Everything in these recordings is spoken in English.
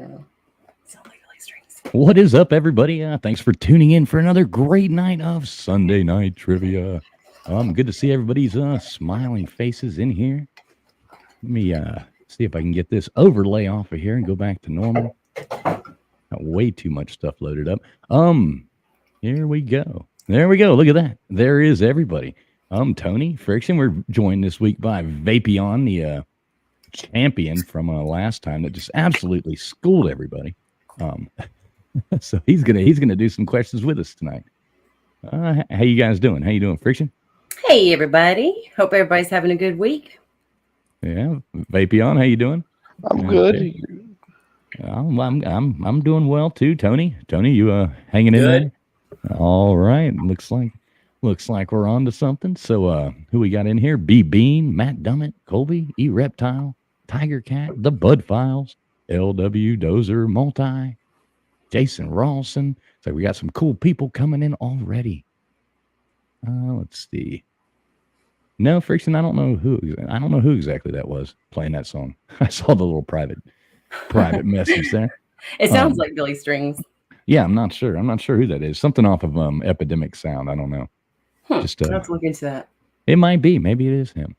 No. Sound like Billy Strings. What is up, everybody? Thanks for tuning in for another great night of Sunday Night Trivia. Good to see everybody's smiling faces in here. Let me see if I can get this overlay off of here and go back to normal. Got way too much stuff loaded up. Here we go. There we go. Look at that. There is everybody. Tony Friction. We're joined this week by Vapion, the champion from last time that just absolutely schooled everybody. So he's gonna do some questions with us tonight. How you guys doing? How you doing, Friction? Hey everybody. Hope everybody's having a good week. Yeah, Vapion, how you doing? I'm good. I'm doing well too, Tony. Tony, you hanging in there? All right. Looks like we're on to something. So who we got in here? B Bean, Matt Dummett, Colby, E Reptile, Tiger Cat, the Bud Files, LW Dozer Multi, Jason Rawson. So we got some cool people coming in already. Let's see. No, Friction, I don't know who exactly that was playing that song. I saw the little private message there. It sounds like Billy Strings. Yeah, I'm not sure who that is. Something off of Epidemic Sound. I don't know. Just let's look into that. It might be. Maybe it is him.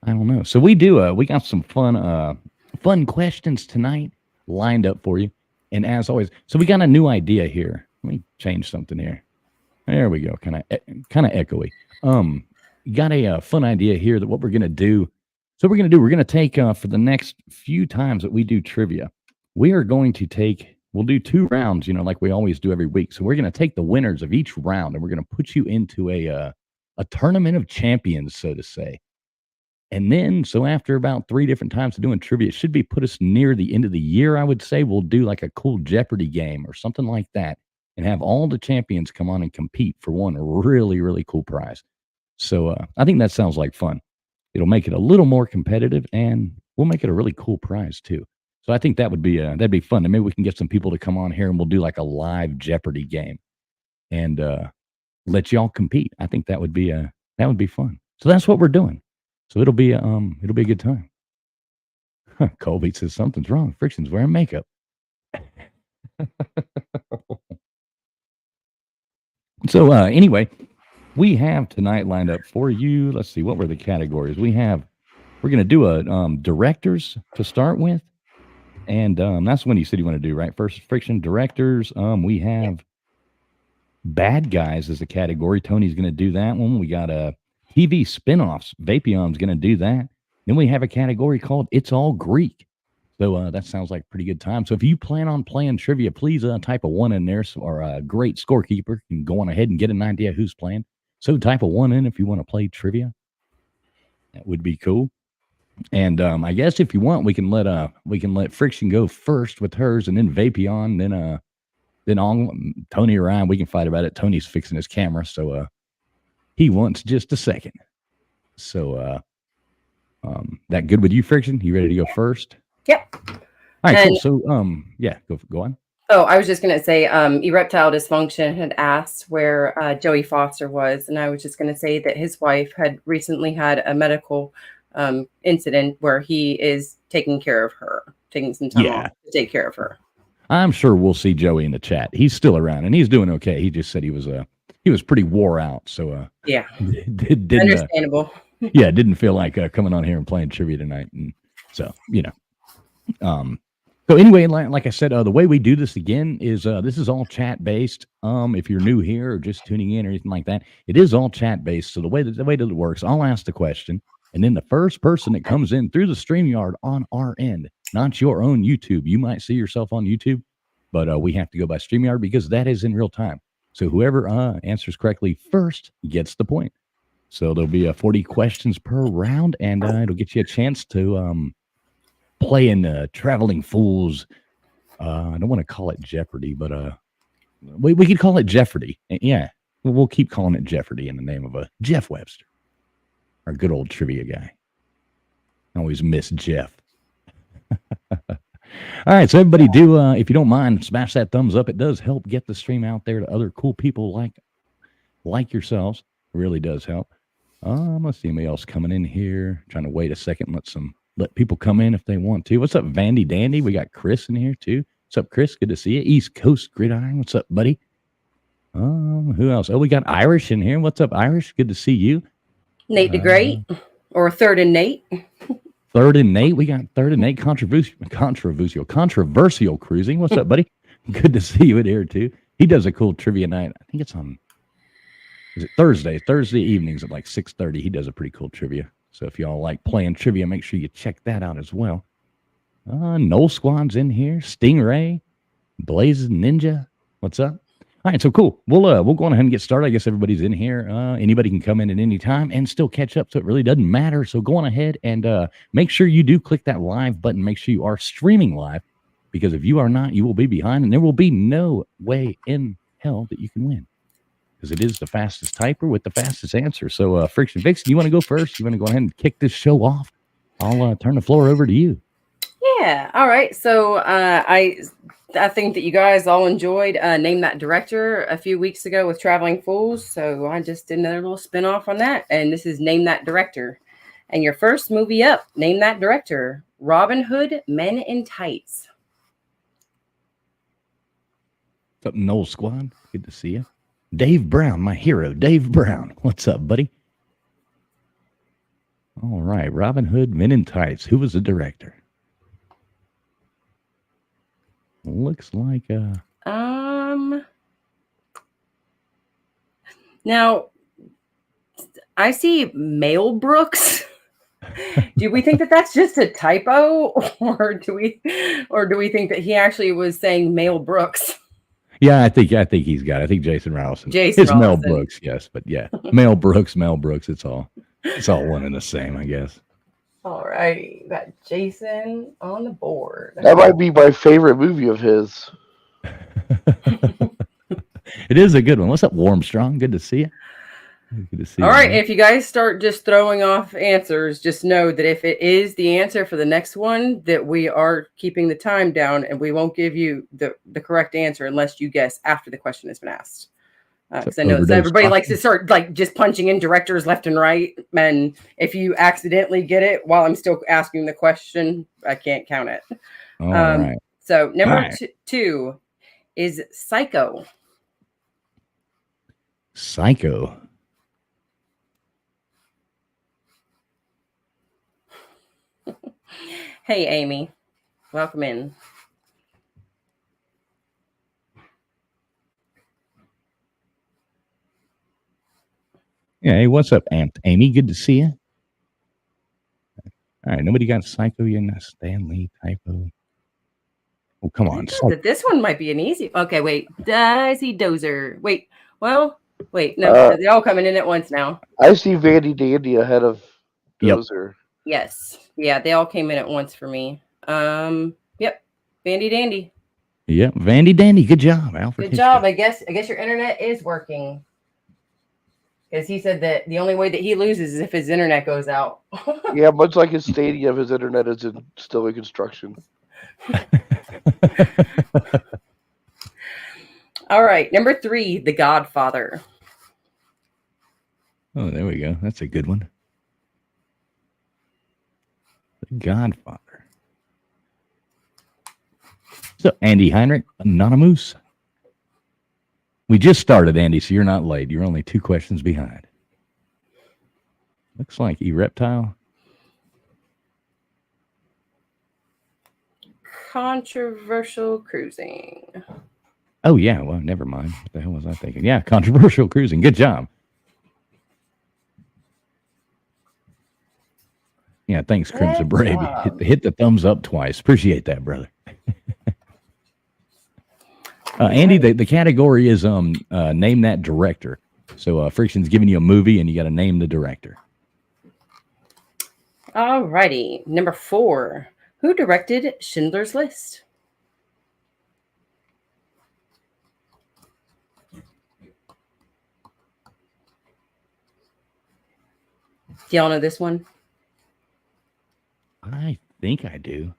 I don't know. So we got some fun questions tonight lined up for you. And as always, so we got a new idea here. Let me change something here. There we go. Kind of echoey. Got a fun idea here that what we're gonna do. So we're gonna take for the next few times that we do trivia, we'll do 2 rounds, like we always do every week. So we're gonna take the winners of each round and we're gonna put you into a tournament of champions, so to say. And then, so after about 3 different times of doing trivia, it should be put us near the end of the year, I would say. We'll do like a cool Jeopardy game or something like that and have all the champions come on and compete for one really, really cool prize. So I think that sounds like fun. It'll make it a little more competitive and we'll make it a really cool prize too. So I think that'd be fun. And maybe we can get some people to come on here and we'll do like a live Jeopardy game and let y'all compete. I think that would be fun. So that's what we're doing. So it'll be a good time. Colby says something's wrong. Friction's wearing makeup. So anyway, we have tonight lined up for you. Let's see, what were the categories? We're going to do a directors to start with. And that's when you said you want to do, right? First, Friction directors. We have bad guys as a category. Tony's going to do that one. We got TV spinoffs. Vapion's going to do that. Then we have a category called It's All Greek. So that sounds like a pretty good time. So if you plan on playing trivia, please type a 1 in there. So our great scorekeeper can go on ahead and get an idea who's playing. So type a 1 in if you want to play trivia. That would be cool. And I guess if you want, we can let Friction go first with hers, and then Vapion, then on Tony or I, we can fight about it. Tony's fixing his camera, so he wants just a second. So that good with you, Friction? You ready to go first? Yep. All right, cool. So yeah, go on. Oh, I was just going to say, Erectile Dysfunction had asked where Joey Foster was, and I was just going to say that his wife had recently had a medical incident where he is taking care of her, taking some time off to take care of her. I'm sure we'll see Joey in the chat. He's still around, and he's doing okay. He just said he was pretty wore out, so yeah, didn't, understandable. Didn't feel like coming on here and playing trivia tonight, and so So anyway, like I said, the way we do this again is this is all chat based. If you're new here or just tuning in or anything like that, it is all chat based. So the way that it works, I'll ask the question, and then the first person that comes in through the StreamYard on our end, not your own YouTube. You might see yourself on YouTube, but we have to go by StreamYard because that is in real time. So whoever answers correctly first gets the point. So there'll be 40 questions per round, and it'll get you a chance to play in Traveling Fools. I don't want to call it Jeopardy, but we could call it Jeopardy. Yeah, we'll keep calling it Jeopardy in the name of Jeff Webster, our good old trivia guy. I always miss Jeff. All right, so everybody do, if you don't mind, smash that thumbs up. It does help get the stream out there to other cool people like yourselves. It really does help. Let's see anybody else coming in here. Trying to wait a second, let people come in if they want to. What's up, Vandy Dandy? We got Chris in here too. What's up, Chris? Good to see you. East Coast Gridiron. What's up, buddy? Who else? Oh, we got Irish in here. What's up, Irish? Good to see you. Nate the Great, or Third and Nate. Third and Nate. We got Third and Nate. Controversial cruising. What's up, buddy? Good to see you in here too. He does a cool trivia night. I think it's on. Is it Thursday? Thursday evenings at like 6:30. He does a pretty cool trivia. So if y'all like playing trivia, make sure you check that out as well. Noel Squad's in here. Stingray, Blazes Ninja. What's up? All right, so cool. We'll go on ahead and get started. I guess everybody's in here. Anybody can come in at any time and still catch up, so it really doesn't matter. So go on ahead and make sure you do click that live button. Make sure you are streaming live, because if you are not, you will be behind, and there will be no way in hell that you can win, because it is the fastest typer with the fastest answer. So Friction Vixen, you want to go first? You want to go ahead and kick this show off? I'll turn the floor over to you. Yeah. All right. So I think that you guys all enjoyed Name That Director a few weeks ago with Traveling Fools. So I just did another little spinoff on that. And this is Name That Director. And your first movie up, Name That Director, Robin Hood, Men in Tights. What's up, Noel Squad? Good to see you. Dave Brown, my hero, Dave Brown. What's up, buddy? All right, Robin Hood, Men in Tights. Who was the director? Looks like now I see Male Brooks. Do we think that that's just a typo, or do we think that he actually was saying Male Brooks? Yeah, I think he's got it. I think Jason Rowson. It's Mel Brooks, yes, but yeah, Mel Brooks. It's all one and the same, I guess. All righty, got Jason on the board. That might be my favorite movie of his. It is a good one. What's up, Warmstrong? Good to see you. Good to see you. All right, if you guys start just throwing off answers, just know that if it is the answer for the next one, that we are keeping the time down, and we won't give you the correct answer unless you guess after the question has been asked. Because I know everybody likes to start like just punching in directors left and right, and if you accidentally get it while I'm still asking the question, I can't count it. All right. So number two is Psycho. Psycho. Hey, Amy, welcome in. Yeah, hey, what's up, Amy? Good to see you. All right, nobody got Psycho yet? Stanley typo. Oh, come on. This one might be an easy. Okay, wait. I see Dozer. Wait. No, they're all coming in at once now. I see Vandy Dandy ahead of Dozer. Yep. Yes. Yeah, they all came in at once for me. Yep. Vandy Dandy. Yep, Vandy Dandy. Good job, Alfred. Good job. I guess your internet is working. Because he said that the only way that he loses is if his internet goes out. Yeah, much like his stadium, his internet is still in construction. All right, number 3, The Godfather. Oh, there we go. That's a good one. The Godfather. So, Andy Heinrich, Anonymous. We just started, Andy, so you're not late. You're only 2 questions behind. Looks like E-Reptile. Controversial Cruising. Oh, yeah. Well, never mind. What the hell was I thinking? Yeah, Controversial Cruising. Good job. Yeah, thanks, Crimson Brave. Hit the thumbs up twice. Appreciate that, brother. Andy, the category is name that director. So Friction's giving you a movie, and you got to name the director. All righty. Number 4. Who directed Schindler's List? Do y'all know this one? I think I do.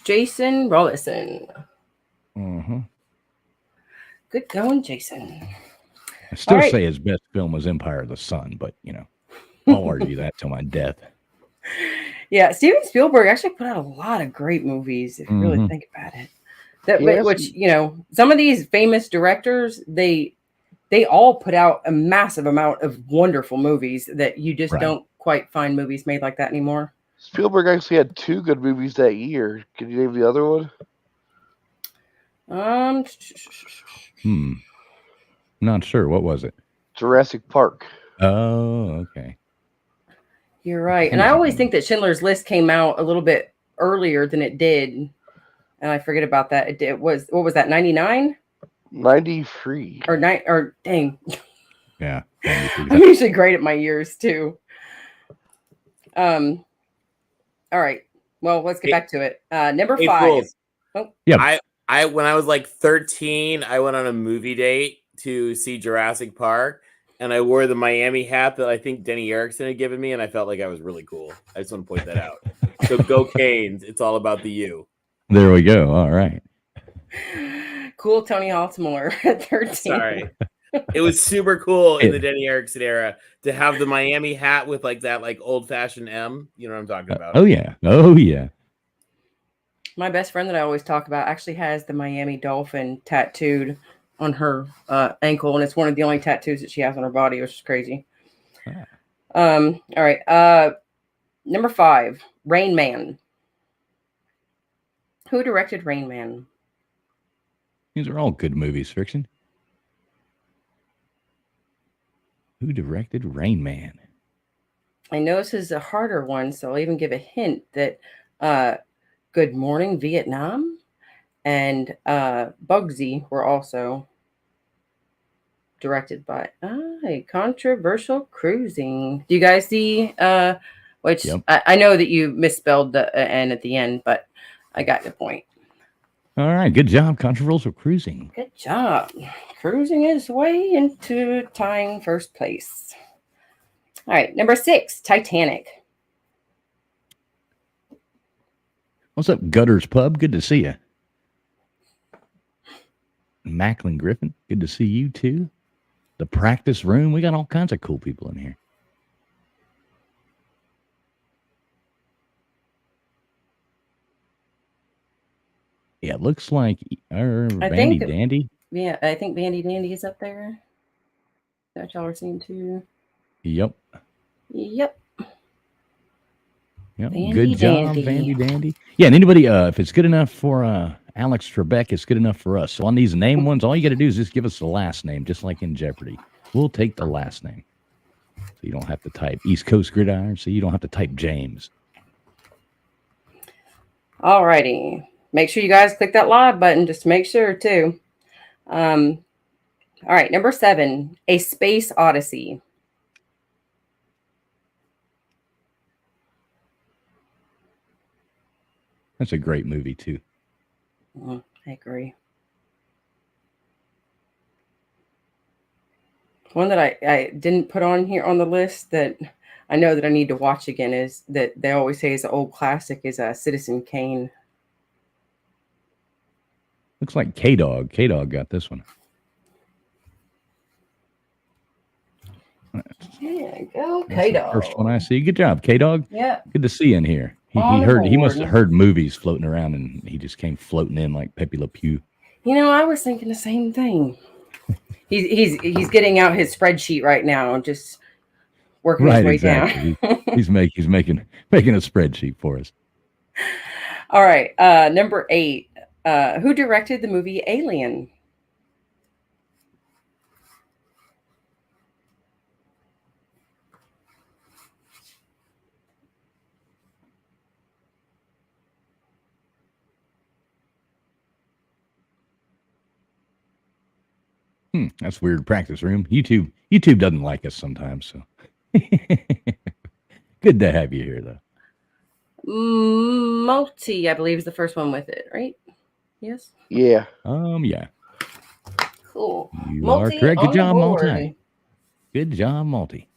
Jason Rollison. Mm-hmm. Good going, Jason. I still say his best film was Empire of the Sun, but, I'll argue that till my death. Yeah, Steven Spielberg actually put out a lot of great movies, if you really Mhm. think about it. That Yes. which, some of these famous directors, they all put out a massive amount of wonderful movies that you just Right. don't quite find movies made like that anymore. Spielberg actually had 2 good movies that year. Can you name the other one? Um, Not sure. What was it? Jurassic Park. Oh, okay. you're right. And I Crazy always movie. think that Schindler's List came out a little bit earlier than it did. And I forget about that. It was, what was that, 99 93. or nine, or dang. Yeah. 93. I'm usually great at my years too. All right. Well, let's get back to it. Number Hey, 5. fools. Yeah. I when I was like 13, I went on a movie date to see Jurassic Park, and I wore the Miami hat that I think Denny Erickson had given me, and I felt like I was really cool. I just want to point that out. So go Canes! It's all about the U. There we go. All right. Cool Tony Haltimore at 13. Sorry, it was super cool in Yeah. the Denny Erickson era to have the Miami hat with like that like old fashioned M. You know what I'm talking about? Oh yeah. Oh yeah. My best friend that I always talk about actually has the Miami Dolphin tattooed on her ankle, and it's one of the only tattoos that she has on her body, which is crazy. Ah. All right. Number 5, Rain Man. Who directed Rain Man? These are all good movies, Friction. Who directed Rain Man? I know this is a harder one, so I'll even give a hint that Good Morning Vietnam and Bugsy were also directed by a Controversial Cruising. Do you guys see which Yep. I know that you misspelled the N at the end, but I got the point. All right. Good job. Controversial Cruising. Good job. Cruising his way into tying first place. All right, number 6, Titanic. What's up, Gutters Pub? Good to see you. Macklin Griffin. Good to see you too. The Practice Room. We got all kinds of cool people in here. Yeah, it looks like Bandy think- Dandy. Yeah, I think Bandy Dandy is up there. That y'all are seeing too. Yep. Yep. Yep. Bandy Good job, Dandy. Bandy Dandy. Yeah, and anybody, if it's good enough for Alex Trebek, it's good enough for us. So on these name ones, all you got to do is just give us the last name, just like in Jeopardy. We'll take the last name. So you don't have to type East Coast Gridiron, so you don't have to type James. All righty. Make sure you guys click that live button just to make sure too. All right, number 7, A Space Odyssey. That's a great movie, too. I agree. One that I didn't put on here on the list that I know that I need to watch again is that they always say is an old classic is Citizen Kane. Looks like K-Dog. K-Dog got this one. Yeah, go That's the K-Dog. first one I see. Good job, K-Dog. Yeah. Good to see you in here. He On heard. He must board. have heard movies floating around, and he just came floating in like Pepe Le Pew. I was thinking the same thing. He's getting out his spreadsheet right now and just working his way down. he's making a spreadsheet for us. All right, number 8. Who directed the movie Alien? That's weird. Practice room. YouTube doesn't like us sometimes. So good to have you here, though. Multi, I believe, is the first one with it, right? Yes. Yeah. Yeah. Cool. You Multi are correct. on Good the job, board. Multi. Good job, Multi.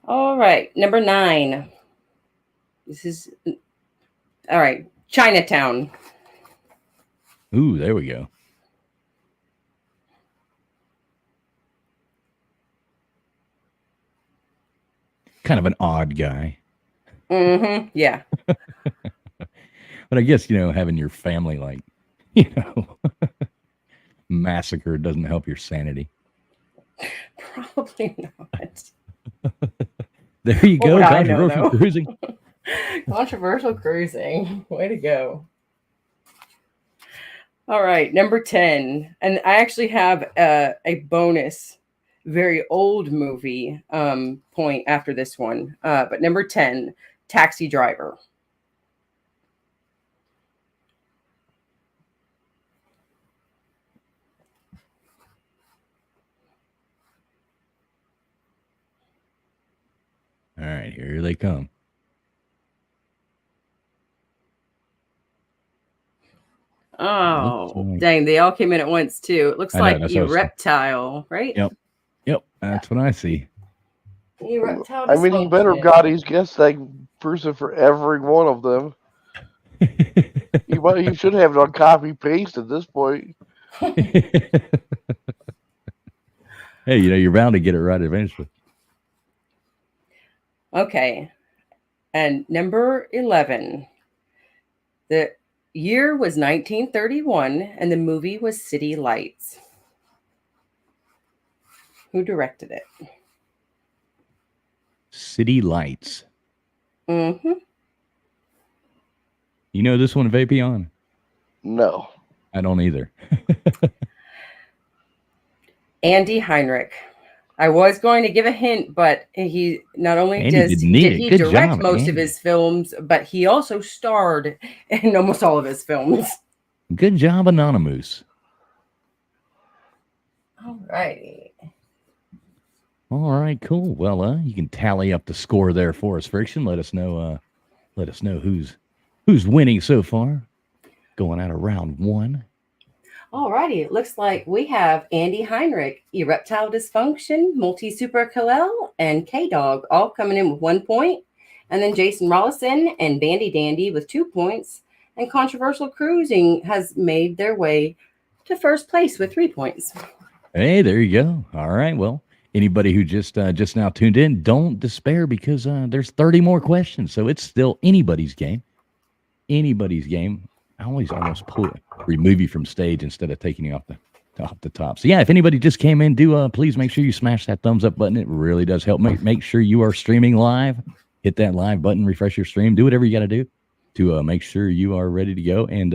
All right, number 9. This is all right. Chinatown. Ooh, there we go. kind of an odd guy. Mm-hmm. Yeah. But I guess, having your family massacred doesn't help your sanity. Probably not. There you What go. would I know, Controversial though? cruising. Controversial cruising. Way to go. All right, number 10. And I actually have a bonus, very old movie point after this one. But number 10, Taxi Driver. All right, here they come. Oh, dang. They all came in at once, too. It looks like Reptile, right? Yep. That's what I see. Reptile. I mean, he better have got his guess that person for every one of them. He should have it on copy paste at this point. Hey, you're bound to get it right eventually. Okay. And number 11. The year was 1931, and the movie was City Lights. Who directed it? City Lights. Mm-hmm. You know this one, Vapion? No. I don't either. Andy Heinrich. I was going to give a hint, but he not only did he direct most of his films, but he also starred in almost all of his films. Good job, Anonymous. All right. All right, cool. Well, you can tally up the score there for us, Friction. Let us know who's winning so far. Going out of round 1. Alrighty, it looks like we have Andy Heinrich, Erectile Dysfunction, Multi Super Kalel, and K-Dog all coming in with 1 point. And then Jason Rollison and Bandy Dandy with 2 points. And Controversial Cruising has made their way to first place with 3 points. Hey, there you go. All right, well, anybody who just now tuned in, don't despair because there's 30 more questions. So it's still anybody's game. Anybody's game. I always almost remove you from stage instead of taking you off the top. So yeah, if anybody just came in, please make sure you smash that thumbs up button. It really does help. Make sure you are streaming live. Hit that live button, refresh your stream, do whatever you got to do to make sure you are ready to go. And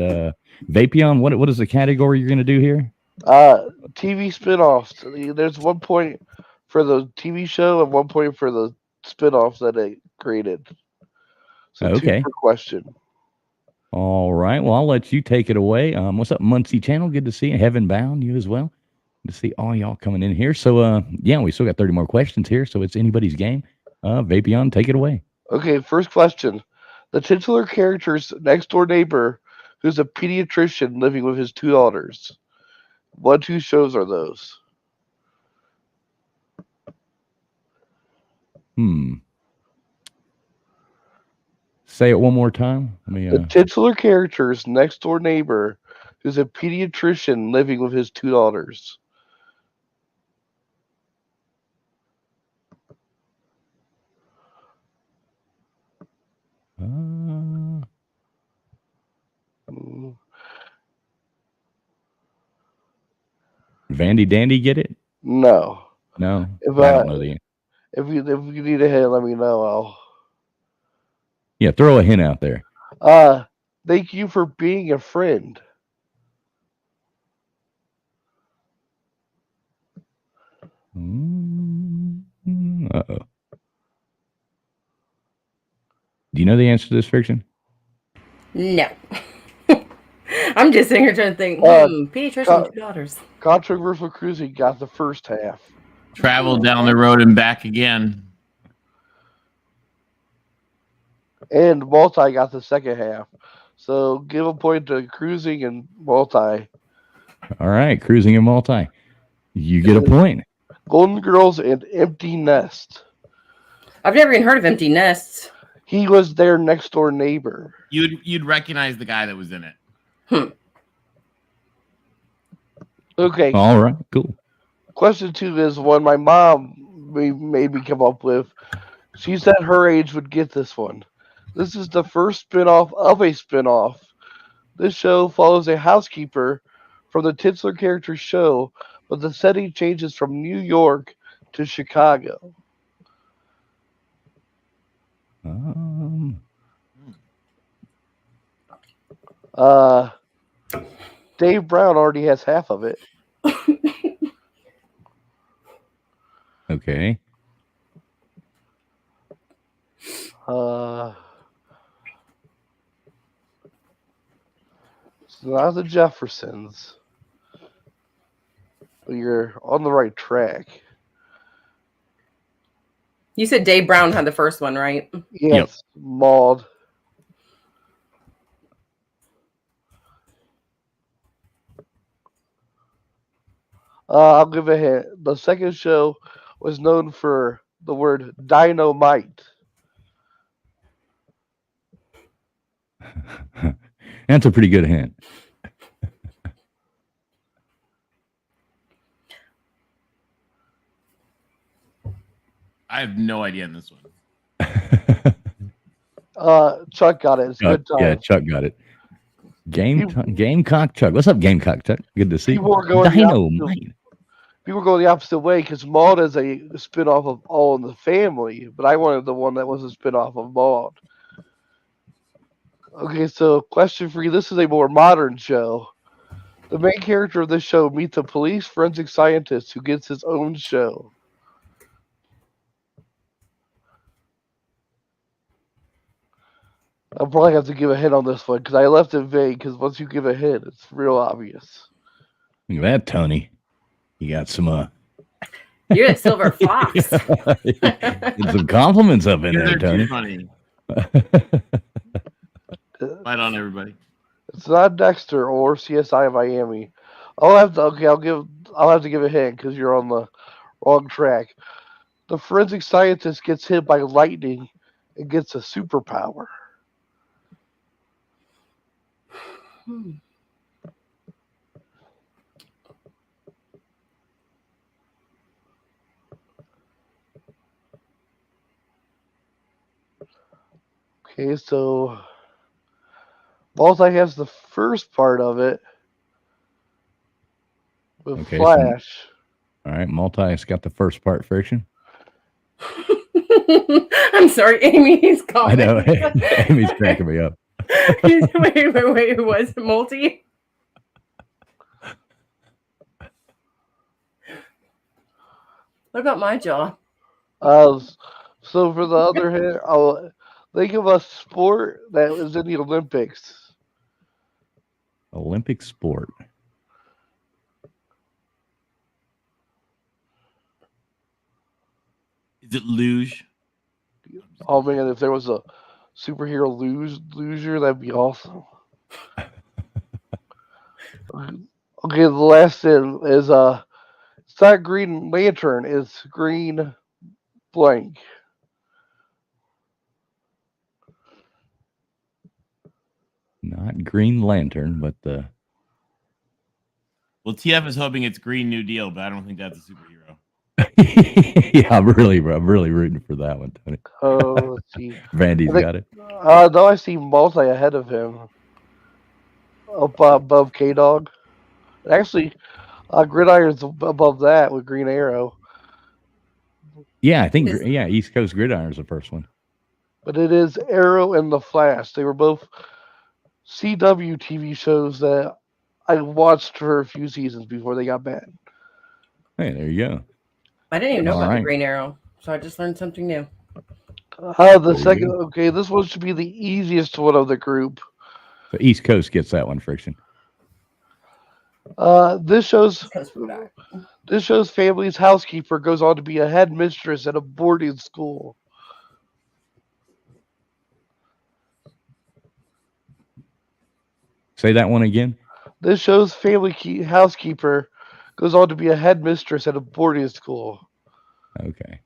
Vapion, what is the category you're going to do here? TV spinoffs. There's 1 point for the TV show and 1 point for the spinoffs that they created. So okay. 2 per question. All right. Well, I'll let you take it away. What's up, Muncie Channel? Good to see you. Heaven Bound, you as well. Good to see all y'all coming in here. So, yeah, we still got 30 more questions here, so it's anybody's game. Vapion, take it away. Okay, first question. The titular character's next-door neighbor, who's a pediatrician living with his 2 daughters. What 2 shows are those? Say it one more time. The titular character's next-door neighbor, who's a pediatrician living with his 2 daughters. Vandy Dandy get it? No. I don't know the answer. If you need a hint, let me know. Yeah, throw a hint out there. Thank you for being a friend. Uh-oh. Do you know the answer to this, Friction? No. I'm just sitting here trying to think. Pediatrician, 2 daughters. Controversial Cruising got the first half. Travel down the road and back again. And Multi got the second half. So give a point to Cruising and Multi. All right, Cruising and Multi. You get a point. Golden Girls and Empty Nest. I've never even heard of Empty Nests. He was their next door neighbor. You'd recognize the guy that was in it. Okay. All right, cool. Question 2 is one my mom made me come up with. She said her age would get this one. This is the first spinoff of a spinoff. This show follows a housekeeper from the titular character's show, but the setting changes from New York to Chicago. Dave Brown already has half of it. Okay. It's not the Jeffersons, but you're on the right track. You said Dave Brown had the first one, right? Yes, Maud. I'll give a hint. The second show was known for the word dynamite. That's a pretty good hint. I have no idea in this one. Chuck got it. It's good time. Yeah, Chuck got it. Gamecock Chuck. What's up, Gamecock Chuck? Good to see you. People are going Dynamite. People go the opposite way because Maud is a spinoff of All in the Family, but I wanted the one that was a spinoff of Maud. Okay, so question for you. This is a more modern show. The main character of this show meets a police forensic scientist who gets his own show. I'll probably have to give a hint on this one because I left it vague because once you give a hint, it's real obvious. Look at that, Tony. You got some You're a silver fox. some compliments up in there, They're Tony. too funny. Right on, everybody. It's not Dexter or CSI Miami. I'll have to give a hint because you're on the wrong track. The forensic scientist gets hit by lightning and gets a superpower. Okay, so Multi has the first part of it with Okay, Flash. All right, Multi's got the first part, Friction. I'm sorry, Amy's I calling. know. Amy's cracking me up. wait, who was it? Multi? What about my jaw? So for the other hand, I'll think of a sport that was in the Olympics. Olympic sport. Is it luge? Oh man, if there was a superhero loser, that'd be awesome. Okay, the last thing is it's not Green Lantern, it's Green Blank. Not Green Lantern, but the Well, TF is hoping it's Green New Deal, but I don't think that's a superhero. yeah, I'm really rooting for that one, Tony. Oh, let's see. Vandy's got it. No, I see Multi ahead of him. Up above K-Dog. Actually, Gridiron's above that with Green Arrow. Yeah, I think East Coast Gridiron's the first one. But it is Arrow and The Flash. They were both CW TV shows that I watched for a few seasons before they got banned. Hey, there you go. I didn't even know All about right. the Green Arrow, so I just learned something new. The second, okay, this one should be the easiest one of the group. So East Coast gets that one, Friction. This show's family's housekeeper goes on to be a headmistress at a boarding school. Say that one again. This show's housekeeper goes on to be a headmistress at a boarding school. Okay.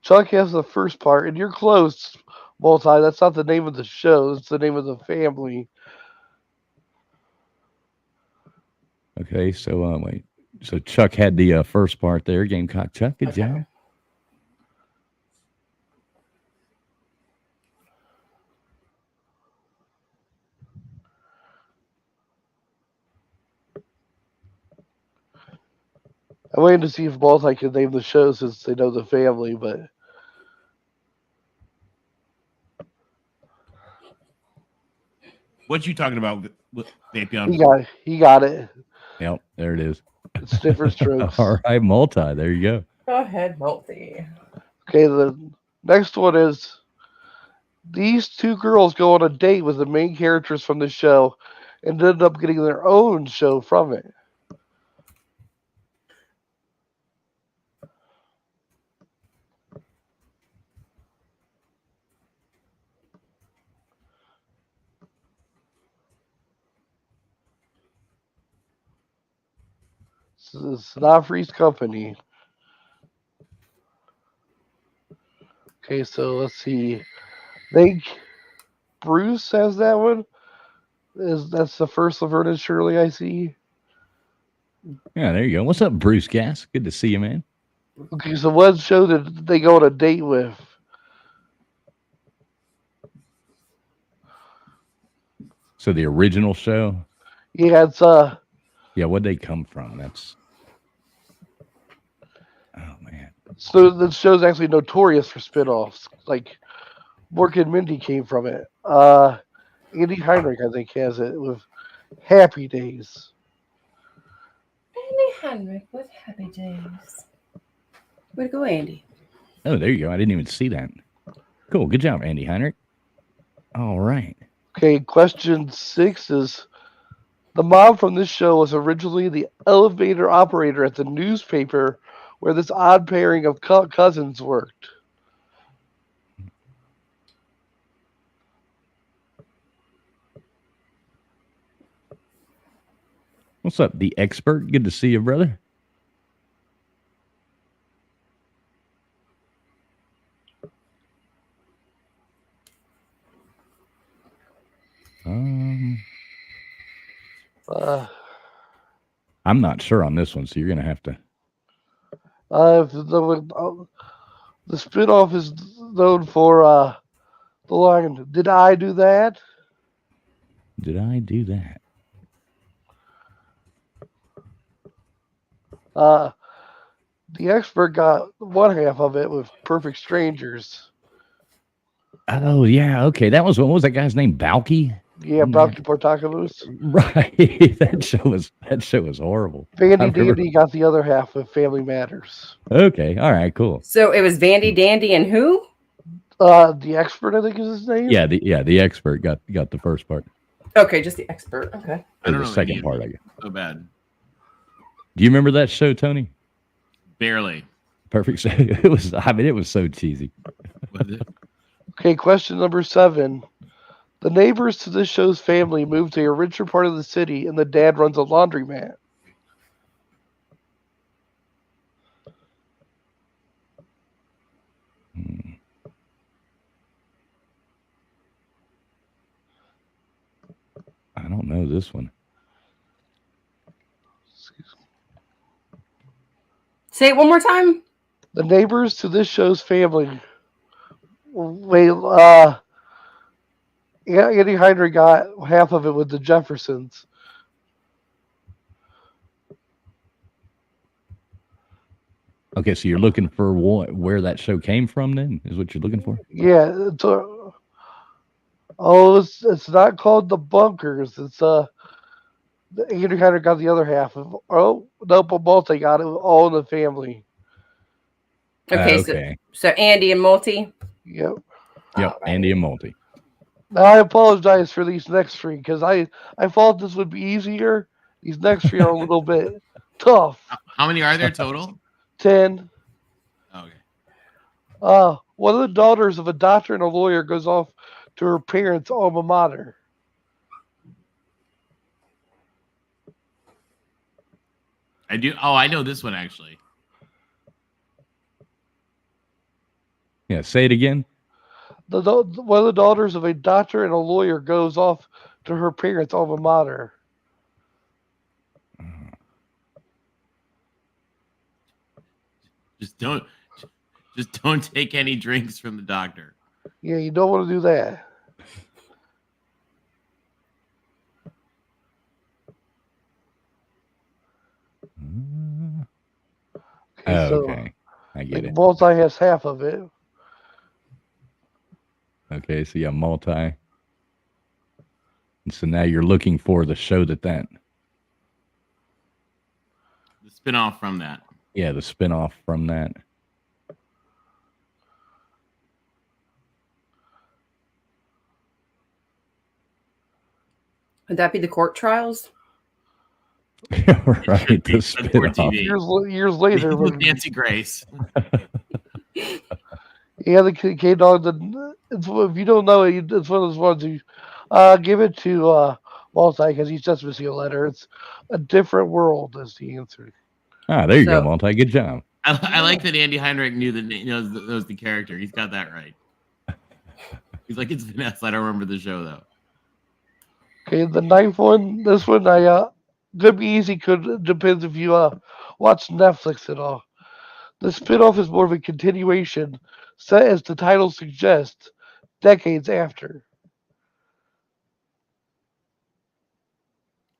Chuck has the first part, and you're close, Multi. That's not the name of the show. It's the name of the family. Okay, so wait. So Chuck had the first part there. Gamecock Chuck, good Okay. job. I'm waiting to see if Multi can name the show since they know the family, but What you talking about, Vapion? he got it. Yep, there it is. It's different strokes. All right, multi. There you go. Go ahead, Multi. Okay, the next one is these two girls go on a date with the main characters from the show and end up getting their own show from it. It's not Three's Company. Okay, so let's see. I think Bruce has that one. That's the first Laverne and Shirley I see. Yeah, there you go. What's up, Bruce Gass? Good to see you, man. Okay, so what show did they go on a date with? So the original show. Yeah, it's Yeah, where'd they come from? That's. Oh man. so the show's actually notorious for spin-offs. Like Mork and Mindy came from it. Andy Heinrich, I think, has it with Happy Days. Andy Henrik with Happy Days. Way to go, Andy. Oh, there you go. I didn't even see that. Cool. Good job, Andy Heinrich. All right. Okay, question 6 is the mom from this show was originally the elevator operator at the newspaper where this odd pairing of cousins worked. What's up, the expert? Good to see you, brother. Uh, I'm not sure on this one, so you're gonna have to. the spinoff is known for the line, "Did I do that?" Did I do that? The expert got one half of it with Perfect Strangers. Oh yeah, okay. That was what was that guy's name? Balky? Yeah, Balky Portakaloos. Right. That show was horrible. I Vandy remember- Dandy got the other half with Family Matters. Okay. All right. Cool. So it was Vandy Dandy and who? The expert, I think, is his name. Yeah. The expert got the first part. Okay, just the expert. Okay. I Or don't the know second any part, of I it. guess. So bad. Do you remember that show, Tony? Barely. Perfect show. It was. I mean, it was so cheesy. Was it? Okay, question number 7. The neighbors to this show's family moved to a richer part of the city, and the dad runs a laundromat. Hmm. I don't know this one. Say it one more time. The neighbors to this show's family. Wait, Andy Heinrich got half of it with the Jeffersons. Okay, so you're looking for where that show came from? Then is what you're looking for? Yeah, it's not called the Bunkers. It's Andy Heinrich got the other half of. Oh no, but Multi got it all in the family. Okay, okay. so Andy and Multi. Yep. Yep. Andy and Multi. Now, I apologize for these next 3 because I thought this would be easier. These next 3 are a little bit tough. How many are there total? 10. Okay. One of the daughters of a doctor and a lawyer goes off to her parents' alma mater. I do. Oh, I know this one actually. Yeah. Say it again. One of the daughters of a doctor and a lawyer goes off to her parents' alma mater. Just don't take any drinks from the doctor. Yeah, you don't want to do that. Okay, so Okay, I get it. multi has half of it. Okay, so yeah, multi. And so now you're looking for the show that The spinoff from that. yeah, the spinoff from that. Would that be the court trials? Right, the It's on Court spinoff. TV. Years later, With when, Nancy Grace. yeah, the K Dog. If you don't know it, it's one of those ones you give it to multi because he's just missing a letter. It's a different world, is the answer. Ah, there you go, So- multi. Good job. I like that Andy Heinrich knows the character. He's got that right. He's like, it's Vanessa. I don't remember the show though. Okay, the ninth one. This one could be easy. Depends if you watch Netflix at all. The spinoff is more of a continuation, set as the title suggests, decades after.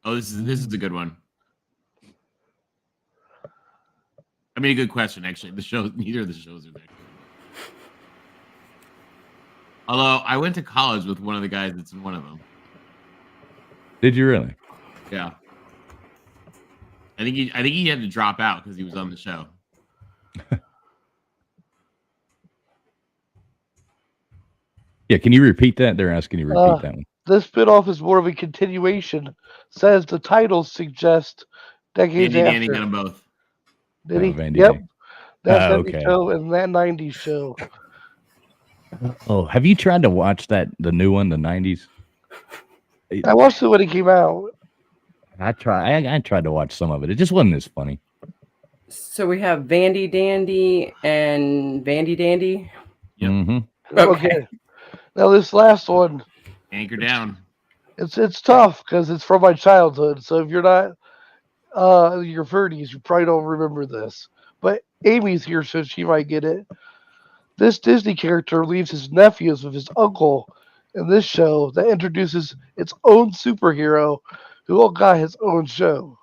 Oh, this is a good one. I mean, a good question actually. Neither of the shows are there. Although I went to college with one of the guys that's in one of them. Did you really? Yeah. I think he had to drop out because he was on the show. Yeah, can you repeat that? They're asking you to repeat that one. This spinoff is more of a continuation, says the title suggests, decades Andy after. Danny got them both. Did he? Oh, Van Yep. Dyke. That Oh, 70s okay. show and that 90s show. Oh, have you tried to watch the new one, the 90s? I watched it when it came out. I tried to watch some of it. It just wasn't as funny. So we have Vandy Dandy and Vandy Dandy. Yep. Mm-hmm. Okay. Now this last one, Anchor down. it's tough because it's from my childhood. So if you're not in your 30s, you probably don't remember this. But Amy's here, so she might get it. This Disney character leaves his nephews with his uncle in this show that introduces its own superhero who all got his own show.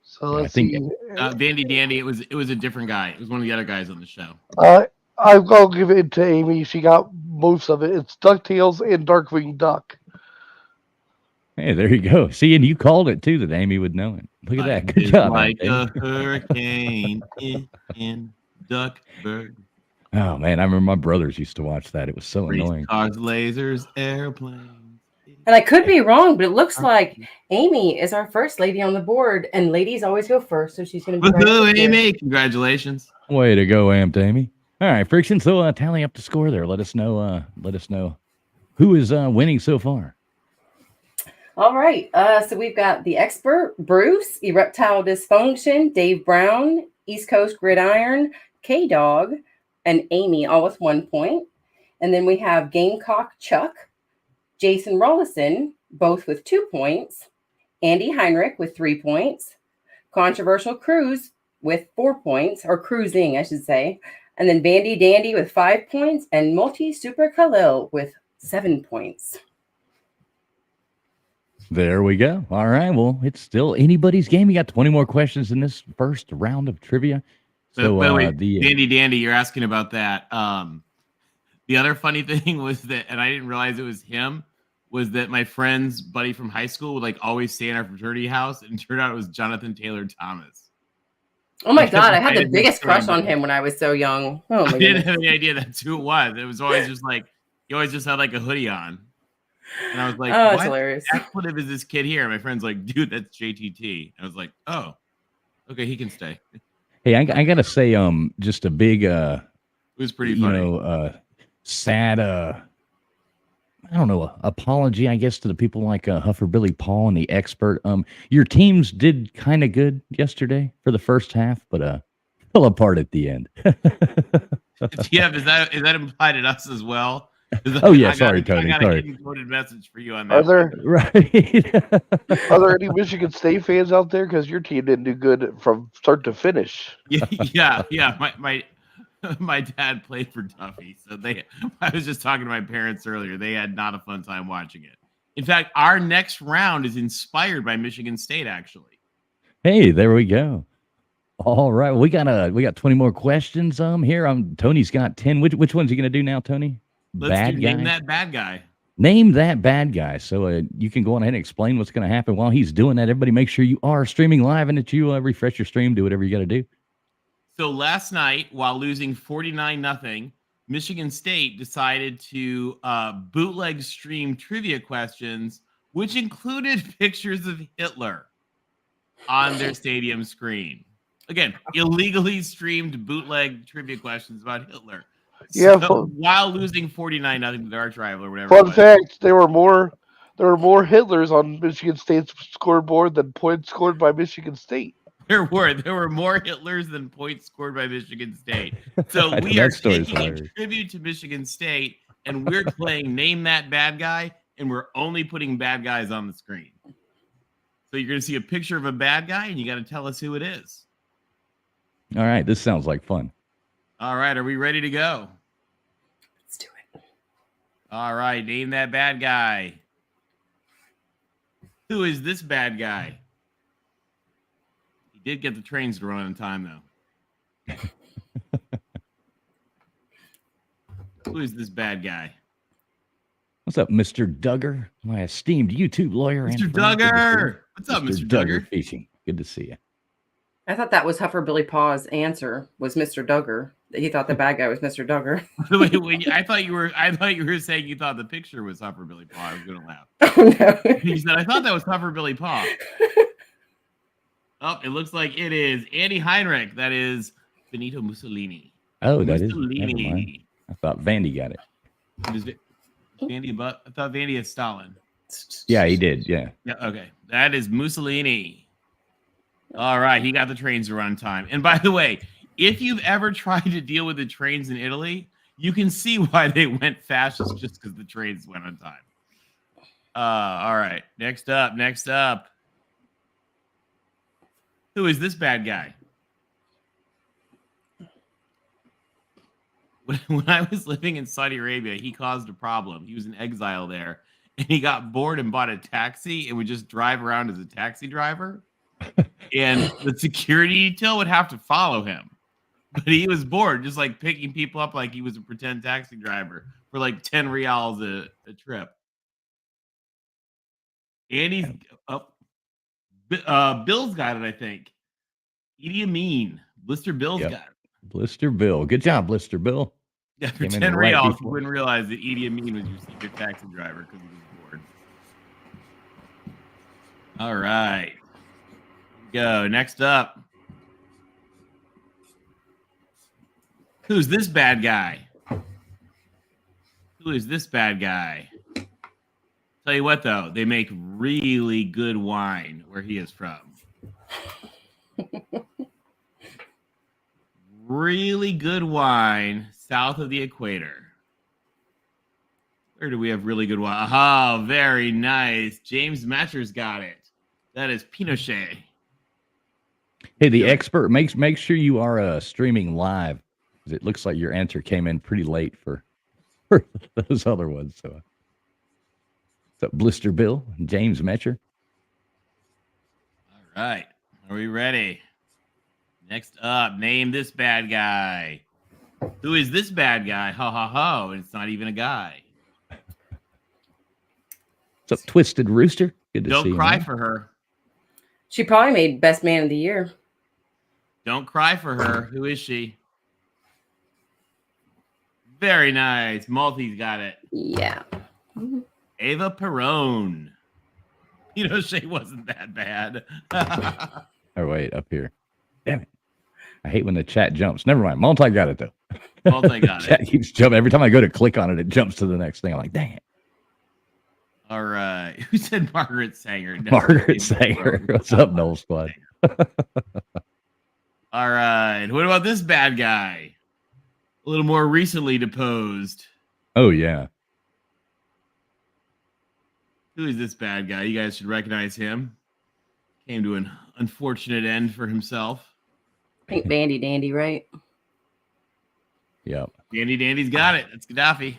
So Yeah, I let's think- see. Vandy Dandy. It was a different guy. It was one of the other guys on the show. I'll give it to Amy. She got most of it. It's DuckTales and Darkwing Duck. Hey, there you go. See, and you called it too that Amy would know it. Look at that. Good It's job. like Amy. a hurricane in Duckburg. Oh man, I remember my brothers used to watch that. It was so Race annoying. cars, lasers, airplanes. And I could be wrong, but it looks like Amy is our first lady on the board, and ladies always go first, so she's going to be right Woohoo, up here. Amy! Congratulations. Way to go, Amped Amy. All right, Friction. So tally up the score there. Let us know who is winning so far. All right. So we've got the expert, Bruce, Erectile Dysfunction, Dave Brown, East Coast Gridiron, K-Dog, and Amy, all with 1 point. And then we have Gamecock Chuck, Jason Rollison, both with 2 points, Andy Heinrich with 3 points, Controversial Cruise with 4 points, or Cruising, I should say, and then Vandy Dandy with 5 points, and Multi Super Khalil with 7 points. There we go. All right. Well, it's still anybody's game. You got 20 more questions in this first round of trivia. So By the way, the Dandy Dandy, you're asking about that. The other funny thing was that, and I didn't realize it was him, was that my friend's buddy from high school would like always stay in our fraternity house, and it turned out it was Jonathan Taylor Thomas. Oh my Because God, I I had the didn't biggest crush understand on it. him when I was so young. Oh my I didn't goodness. have any idea that's who it was. It was always just like he always just had like a hoodie on, and I was like, Oh, it's "What hilarious. expletive is this kid here?" And my friend's like, "Dude, that's JTT." I was like, "Oh, okay, he can stay." hey, I gotta say, just a big It was pretty funny. sad I don't know, apology, I guess, to the people like Huffer Billy Paul and the expert. Your teams did kind of good yesterday for the first half, but fell apart at the end. Yeah, is that implied at us as well? Oh yeah, sorry, Tony. I got a Sorry. hidden coded message for you on Are that. there Right. are there any Michigan State fans out there? Because your team didn't do good from start to finish. Yeah. My dad played for Duffy, so I was just talking to my parents earlier. They had not a fun time watching it. In fact, our next round is inspired by Michigan State, actually. Hey, there we go. All right, we got 20 more questions. Here, Tony's got 10. Which one's he gonna do now, Tony? Let's name that bad guy. Name that bad guy. So you can go on ahead and explain what's going to happen while he's doing that. Everybody, make sure you are streaming live and that you refresh your stream. Do whatever you got to do. So last night, while losing 49-0, Michigan State decided to bootleg stream trivia questions, which included pictures of Hitler on their stadium screen. Again, illegally streamed bootleg trivia questions about Hitler. Yeah, So, while losing 49-0 to their arch rival or whatever. Fun fact: there were more Hitlers on Michigan State's scoreboard than points scored by Michigan State. There were more Hitlers than points scored by Michigan State. So we That are story's taking a hilarious. tribute to Michigan State, and we're playing Name That Bad Guy, and we're only putting bad guys on the screen. So you're going to see a picture of a bad guy, and you got to tell us who it is. All right, this sounds like fun. All right, are we ready to go? Let's do it. All right, name that bad guy. Who is this bad guy? He did get the trains to run on time, though. Who is this bad guy? What's up, Mr. Duggar? My esteemed YouTube lawyer. and Mr. friend. Good to see you. Duggar! What's up, Mr. Duggar? Fishing. Good to see you. I thought that was Huffer Billy Paw's answer was Mr. Duggar. He thought the bad guy was Mr. Duggar. I thought you were saying you thought the picture was Huffer Billy Paw. I was going to laugh. Oh no. He said, I thought that was Huffer Billy Paw. Oh, it looks like it is Andy Heinrich. That is Benito Mussolini. Oh, that is. Never mind. Mussolini. I thought Vandy got it. Is Vandy, but I thought Vandy is Stalin. Yeah, he did. Yeah. Yeah, okay. That is Mussolini. All right, he got the trains to run time. And by the way, if you've ever tried to deal with the trains in Italy, you can see why they went fascist just because the trains went on time. All right, next up. Who is this bad guy? When I was living in Saudi Arabia, he caused a problem. He was in exile there, and he got bored and bought a taxi and would just drive around as a taxi driver. And the security detail would have to follow him. But he was bored, just like picking people up like he was a pretend taxi driver for like 10 reals a trip. And he's Bill's got it, I think. Idi Amin. Blister Bill's Yep. got it. Blister Bill. Good job, Blister Bill. Yeah, for Came in 10 right reals, you before. wouldn't realize that Idi Amin was your secret taxi driver because he was bored. All right. Go. Next up. Who's this bad guy? Who is this bad guy? Tell you what, though, they make really good wine where he is from. Really good wine south of the equator. Where do we have really good wine? Oh, very nice. James Matcher's got it. That is Pinochet. Hey, the expert, make sure you are streaming live. 'Cause it looks like your answer came in pretty late for those other ones. So, what's up, Blister Bill and James Metcher? All right. Are we ready? Next up, name this bad guy. Who is this bad guy? Ho, ho, ho. It's not even a guy. What's up, Twisted Rooster? Good to see Don't you. cry man. for her. She probably made best man of the year. Don't cry for her. Who is she? Very nice. Maltese got it. Yeah. Ava Perón. Pinochet wasn't that bad. Oh, wait, up here. Damn it. I hate when the chat jumps. Never mind. Multi got it, though. Multi got Chat it. keeps jumping. Every time I go to click on it, it jumps to the next thing. I'm like, dang it. All right. Who said Margaret Sanger? No, Margaret Sanger. What's up, Noel Squad? All right. What about this bad guy? A little more recently deposed. Oh yeah. Who is this bad guy? You guys should recognize him. Came to an unfortunate end for himself. I think Bandy Dandy, right? Yep. Dandy's got it. That's Gaddafi.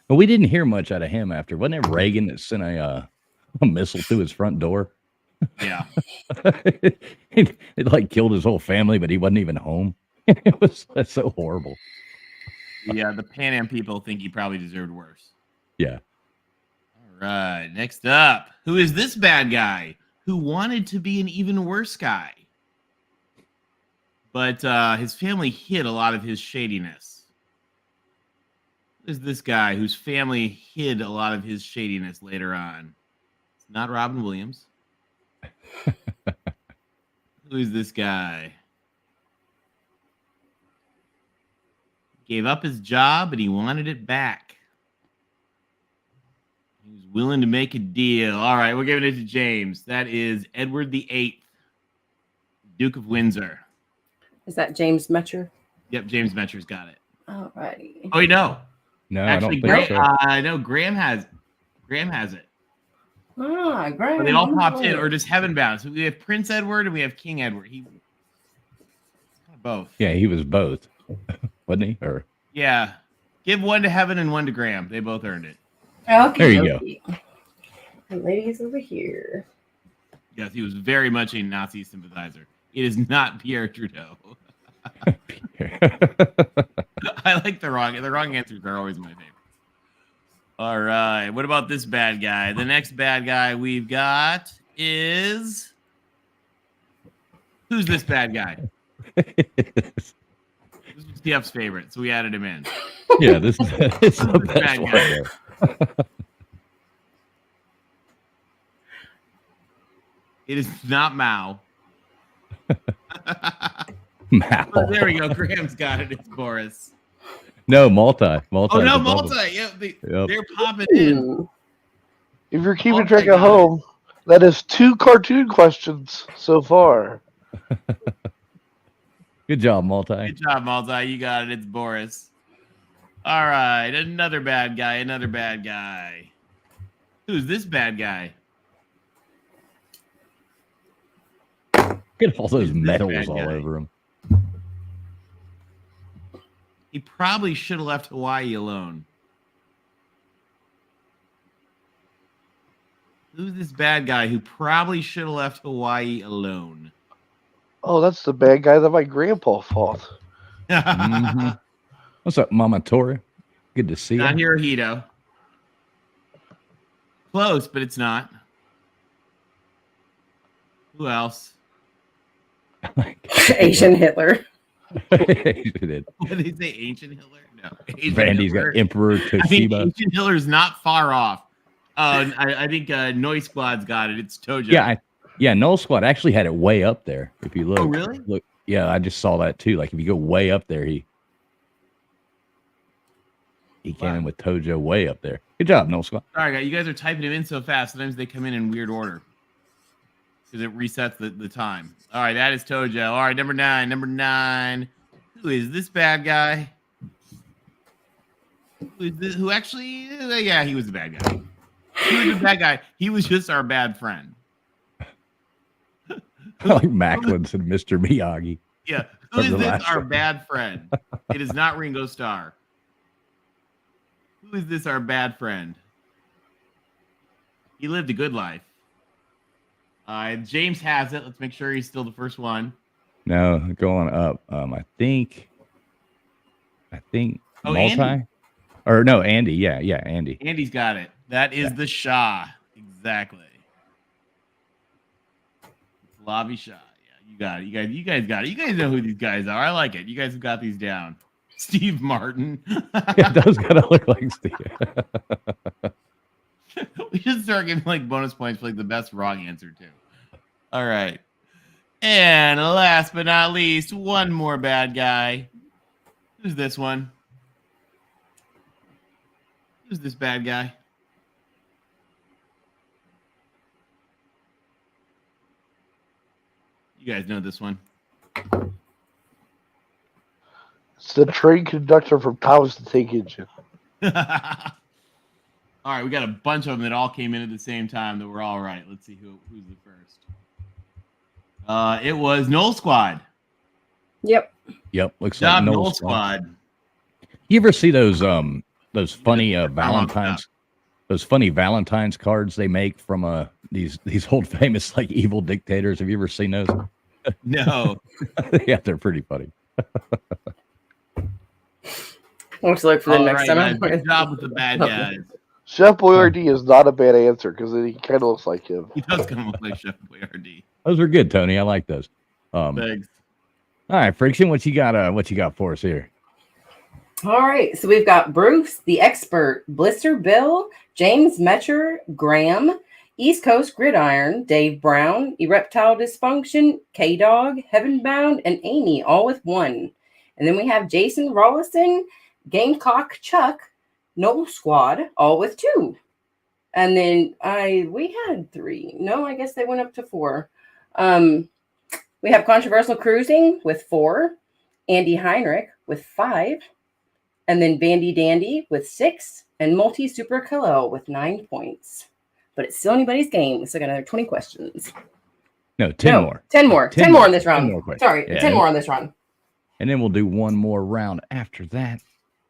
But we didn't hear much out of him after. Wasn't it Reagan that sent a missile through his front door? Yeah. it like killed his whole family, but he wasn't even home. That's so horrible. Yeah, the Pan Am people think he probably deserved worse. Yeah. All right. Next up, who is this bad guy who wanted to be an even worse guy? But his family hid a lot of his shadiness. Who is this guy whose family hid a lot of his shadiness later on? It's not Robin Williams. Who is this guy? Gave up his job and he wanted it back. He was willing to make a deal. All right, we're giving it to James. That is Edward VIII, Duke of Windsor. Is that James Metcher? Yep, James Metcher's got it. All righty. Oh, wait, no. No, Actually, I don't think so. no, Graham has it. Ah, great. But they all popped in, or just Heaven Bound. So we have Prince Edward and we have King Edward. He kind of both. Yeah, he was both, wasn't he? Or Yeah. Give one to Heaven and one to Graham. They both earned it. Okay, There you go. The ladies over here. Yes, he was very much a Nazi sympathizer. It is not Pierre Trudeau. I like the wrong answers are always my favorite. All right. What about this bad guy? The next bad guy we've got is who's this bad guy? This was TF's favorite, so we added him in. Yeah, this is it's the This best bad one guy. there. It is not Mao. Mao. Oh, there we go. Graham's got it. It's Boris. No, multi. Oh no, above him. Malta. Yeah, Yep. they're popping in. Ooh. If you're keeping Oh track my at God. home, that is 2 cartoon questions so far. Good job, multi. Good job, Malta. You got it. It's Boris. All right, another bad guy. Another bad guy. Who's this bad guy? Look at all those Who's this medals bad all guy? over him. He probably should have left Hawaii alone. Who's this bad guy who probably should have left Hawaii alone? Oh, that's the bad guy that my grandpa fought. Mhm. What's up, Mama Tori? Good to see Not you. Hirohito. Close, but it's not. Who else? Asian Hitler. He did. What did they say? Ancient Hitler? No. Ancient Randy's Hitler. got Emperor I think Toshiba. Ancient Hitler's not far off. I think Noise Squad's got it. It's Tojo. Yeah, Null Squad actually had it way up there. If you look, Oh, really? Look, yeah, I just saw that too. Like if you go way up there, he came in with Tojo way up there. Good job, Null Squad. Sorry, guys. You guys are typing them in so fast. Sometimes they come in weird order because it resets the time. All right, that is Tojo. All right, number 9. Number 9. Who is this bad guy? Who is this? Who actually? Yeah, he was the bad guy. He was the bad guy. He was just our bad friend. Like Macklin said, Mr. Miyagi. Yeah. Who is From the this? last Our one. bad friend. It is not Ringo Starr. Who is this? Our bad friend. He lived a good life. James has it. Let's make sure he's still the first one. No, going up. I think Oh, multi Andy. or no, Andy. Yeah, Andy. Andy's got it. That is the Shah. Exactly. Lavi Shah. Yeah, you got it. You guys got it. You guys know who these guys are. I like it. You guys have got these down. Steve Martin. It does kind of look like Steve. We should start giving like bonus points for like the best wrong answer too. All right. And last but not least, one more bad guy. Who's this one? Who's this bad guy? You guys know this one. It's the train conductor from Thomas the Tank Engine. All right, we got a bunch of them that all came in at the same time that were all right. Let's see who's the first. It was Knoll Squad. Yep. Yep. Looks Good job, like Knoll Squad. You ever see those funny Valentine's? those funny Valentine's cards they make from these old famous like evil dictators? Have you ever seen those? No. Yeah, they're pretty funny. Let's look for the All next right, time. guys, good job with the bad guys. Chef Boyardee is not a bad answer because he kind of looks like him. He does come up like Chef Boyardee. Those are good, Tony. I like those. Thanks. All right, Friction, what you got for us here? All right, so we've got Bruce, the expert, Blister Bill, James Metcher, Graham, East Coast Gridiron, Dave Brown, Erectile Dysfunction, K-Dog, Heavenbound, and Amy, all with 1. And then we have Jason Rollison, Gamecock Chuck, Knoll Squad, all with 2. And then we had 3. No, I guess they went up to 4. We have Controversial Cruising with 4, Andy Heinrich with 5, and then Bandy Dandy with 6, and Multi Super Kilo with 9 points. But it's still anybody's game. We still got another 20 questions. No, 10 more. 10 more. 10 more on this round. 10 more questions. Sorry, Yeah. 10 more on this round. And then we'll do one more round after that.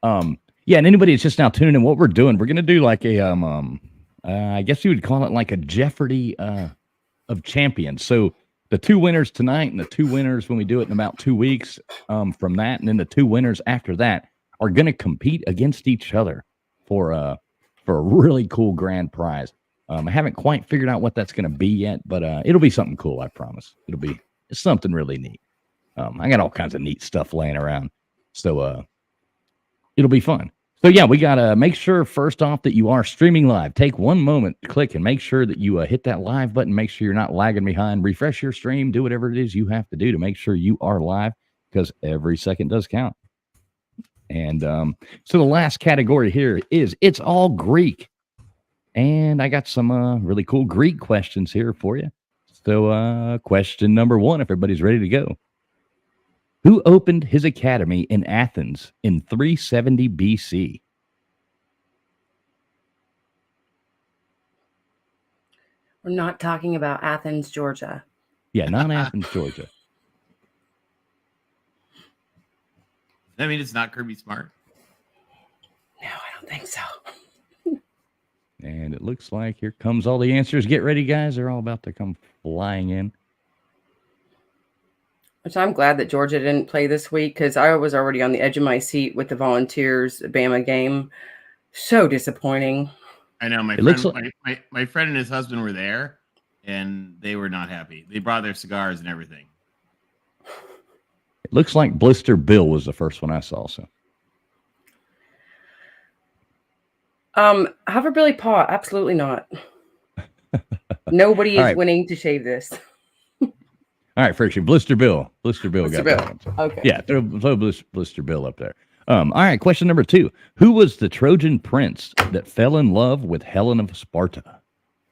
Yeah, and anybody that's just now tuning in, what we're doing, we're gonna do like a I guess you would call it like a Jeopardy of champions. So the 2 winners tonight and the 2 winners when we do it in about 2 weeks from that, and then the 2 winners after that are gonna compete against each other for a really cool grand prize. I haven't quite figured out what that's gonna be yet, but it'll be something cool, I promise. It's something really neat. I got all kinds of neat stuff laying around. So it'll be fun. So yeah, we got to make sure first off that you are streaming live. Take one moment to click and make sure that you hit that live button. Make sure you're not lagging behind. Refresh your stream. Do whatever it is you have to do to make sure you are live because every second does count. And so the last category here is It's All Greek. And I got some really cool Greek questions here for you. So question number 1, if everybody's ready to go. Who opened his academy in Athens in 370 BC? We're not talking about Athens, Georgia. Yeah, not Athens, Georgia. I mean, it's not Kirby Smart. No, I don't think so. And it looks like here comes all the answers. Get ready, guys. They're all about to come flying in. Which I'm glad that Georgia didn't play this week because I was already on the edge of my seat with the Volunteers Bama game. So disappointing. I know my It looks friend, my friend and his husband were there, and they were not happy. They brought their cigars and everything. It looks like Blister Bill was the first one I saw. So, Hover Billy Paw, absolutely not. Nobody is right. winning to shave this. all right, Friction. Blister Bill. Blister Bill Blister got Bill. that one. Okay. Yeah, throw Blister Bill up there. All right, question number 2. Who was the Trojan prince that fell in love with Helen of Sparta?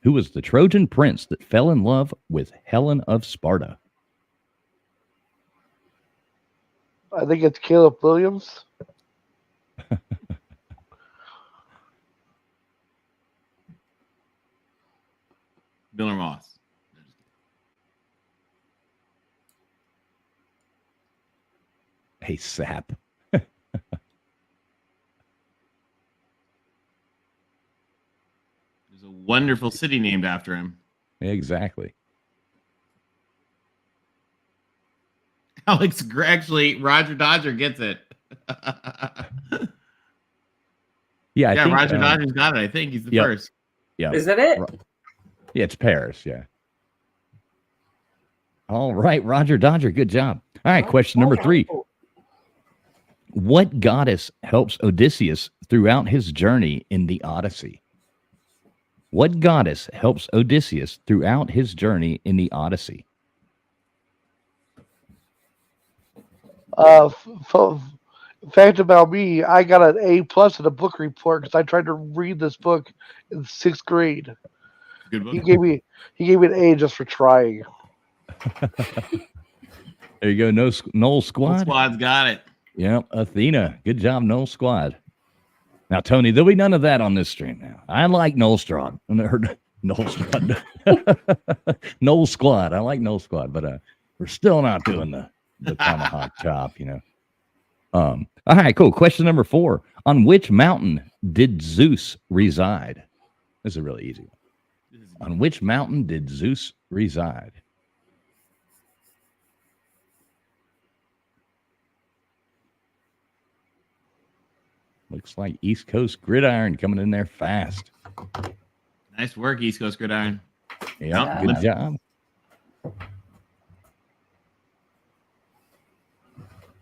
Who was the Trojan prince that fell in love with Helen of Sparta? I think it's Caleb Williams. Bill or Moss. Hey, sap. There's a wonderful city named after him. Exactly. Alex, actually, Roger Dodger gets it. Yeah, I think, Roger Dodger's got it. I think he's the Yep. first. Yeah. Is that it? Yeah, it's Paris. Yeah. All right, Roger Dodger. Good job. All right, question number 3. What goddess helps Odysseus throughout his journey in the Odyssey? What goddess helps Odysseus throughout his journey in the Odyssey? Fact about me, I got an A+ in a book report because I tried to read this book in 6th grade. Good book. He gave me an A just for trying. There you go. No, Noel Whole Squad. squad's got it. Yep. Athena. Good job, Noel Squad. Now, Tony, there'll be none of that on this stream now. I like Noel Squad. Noel Squad. Noel Squad. I like Noel Squad, but we're still not doing the tomahawk chop, you know. All right, cool. Question number 4. On which mountain did Zeus reside? This is a really easy one. On which mountain did Zeus reside? Looks like East Coast Gridiron coming in there fast. Nice work, East Coast Gridiron. Yeah, Yeah. good job.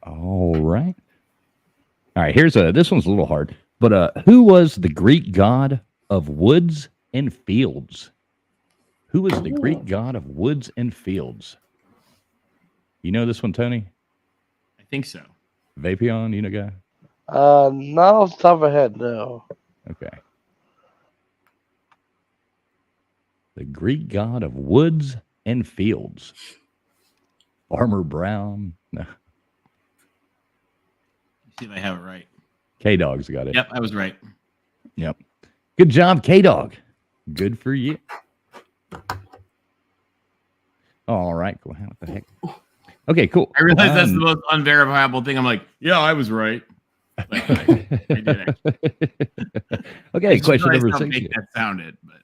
All right. All right, this one's a little hard. But who was the Greek god of woods and fields? Who was the Greek god of woods and fields? You know this one, Tony? I think so. Vapion, you know guy? Not off the top of my head, no. Okay. The Greek god of woods and fields. Farmer Brown. No. See if I have it right. K-Dog's got it. Yep, I was right. Yep. Good job, K-Dog. Good for you. All right. Cool. What the heck? Okay, cool. I realize that's the most unverifiable thing. I'm like, yeah, I was right. But I did actually. Okay, question I number still 6. think that sounded, but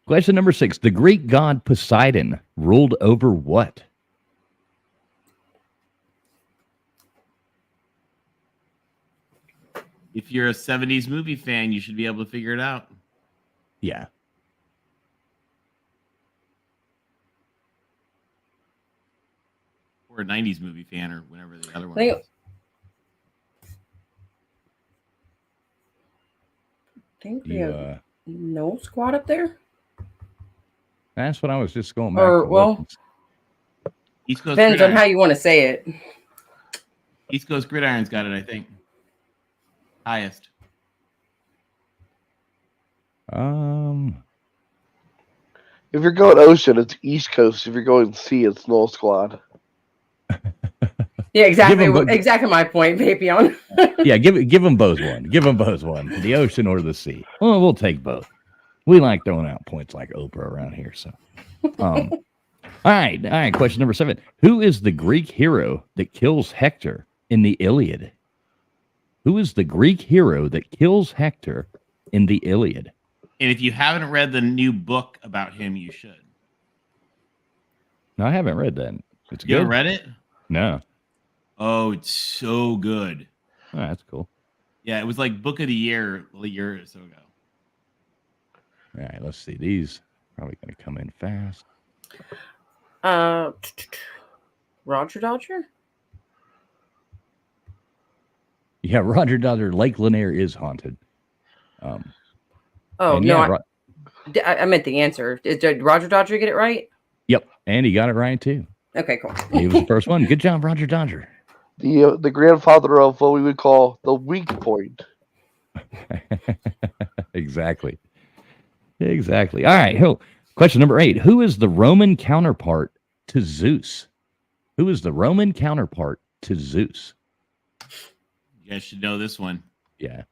Question number 6. The Greek god Poseidon ruled over what? if you're a 70s movie fan, you should be able to figure it out. Yeah. Or a 90s movie fan, or whatever the other one I think- is. I think we You, have no squad up there. that's what I was just going back Or, to. well, look. East Coast Depends on Gridiron. how you want to say it. East Coast Gridiron's got it, I think. Highest. If you're going ocean, it's East Coast. If you're going sea, it's Null Squad. Yeah, exactly. Give 'em both- Exactly my point, Vapion. Yeah, give them both one. Give them both one. The ocean or the sea. Well, we'll take both. We like throwing out points like Oprah around here. So, all right. Question number 7. Who is the Greek hero that kills Hector in the Iliad? Who is the Greek hero that kills Hector in the Iliad? And if you haven't read the new book about him, you should. No, I haven't read that. It's You good. haven't read it? No. Oh, it's so good. Oh, that's cool. Yeah, it was like book of the year a year or so ago. All right, let's see. These probably going to come in fast. Roger Dodger? Yeah, Roger Dodger, Lake Lanier is haunted. Oh, and no. yeah, I meant the answer. Did Roger Dodger get it right? Yep, and he got it right too. Okay, cool. He was the first one. Good job, Roger Dodger. The grandfather of what we would call the weak point. Exactly. All right. Question number 8. Who is the Roman counterpart to Zeus? Who is the Roman counterpart to Zeus? You guys should know this one. Yeah.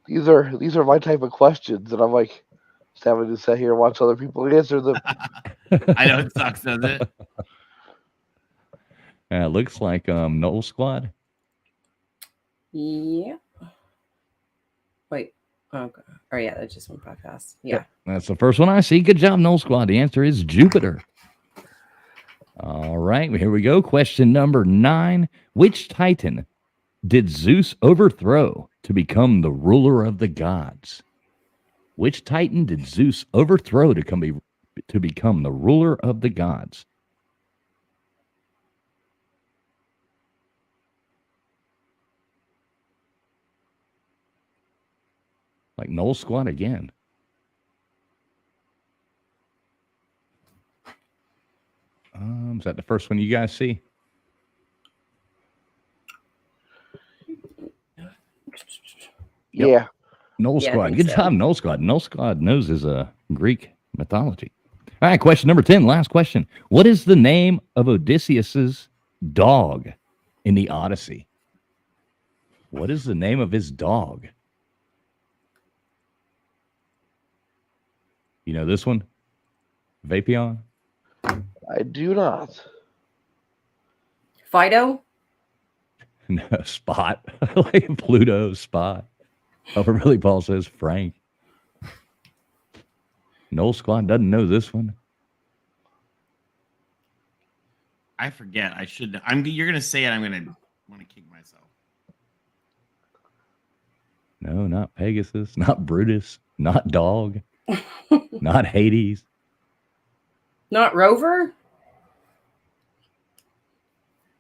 These are my type of questions, and I'm like, just having to sit here and watch other people answer them. I know it sucks, does it? Looks like Noel Squad. Yeah. Wait. Okay. Oh, yeah, that just went by fast. Yeah. That's the first one I see. Good job, Noel Squad. The answer is Jupiter. All right, here we go. Question number 9. Which Titan did Zeus overthrow to become the ruler of the gods? Which Titan did Zeus overthrow to become the ruler of the gods? Like Noel Squad again. Is that the first one you guys see? Yep. Yeah. Noel Yeah, I Squad. think Good so. job, Noel Squad. Noel Squad knows his Greek mythology. All right, question number 10, last question. What is the name of Odysseus's dog in the Odyssey? What is the name of his dog? You know this one? Vapion? I do not. Fido? No, Spot. Like Pluto, Spot. Oh, really, Paul says Frank. Noel Squad doesn't know this one. I forget. I should. You're gonna say it. I'm gonna want to kick myself. No, not Pegasus, not Brutus, not Dog, not Hades. Not Rover?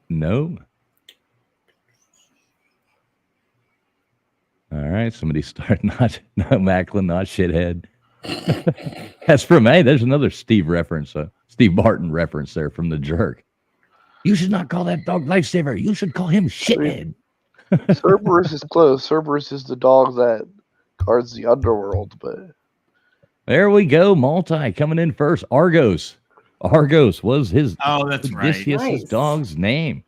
No. All right, somebody start. Not Macklin, not Shithead. That's from there's another Steve reference, Steve Martin reference there from The Jerk. You should not call that dog Lifesaver. You should call him Shithead. Cerberus is close. Cerberus is the dog that guards the underworld, but There we go. Multi coming in first. Argos. Argos was his Oh, that's right. Odysseus' Nice. dog's name.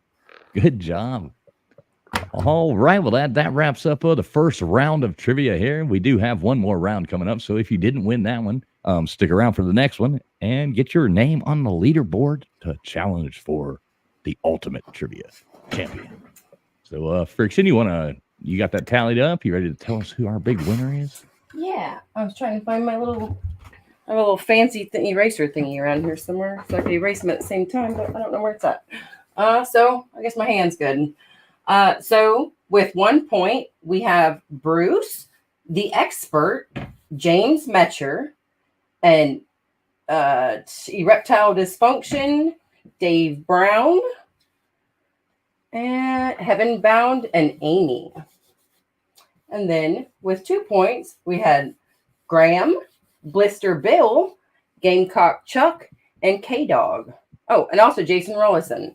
Good job. All right. Well, that wraps up the first round of trivia here. We do have one more round coming up. So if you didn't win that one, stick around for the next one and get your name on the leaderboard to challenge for the ultimate trivia champion. So, Friction, you got that tallied up? You ready to tell us who our big winner is? Yeah. I was trying to find I have a little fancy eraser thingy around here somewhere so I could erase them at the same time, but I don't know where it's at. So I guess my hand's good. So with 1 point, we have Bruce, the expert, James Metcher, and Erectile Dysfunction, Dave Brown, and Heaven Bound, and Amy. And then with 2 points, we had Graham, Blister Bill, Gamecock Chuck, and K-Dog. Oh, and also Jason Rollison.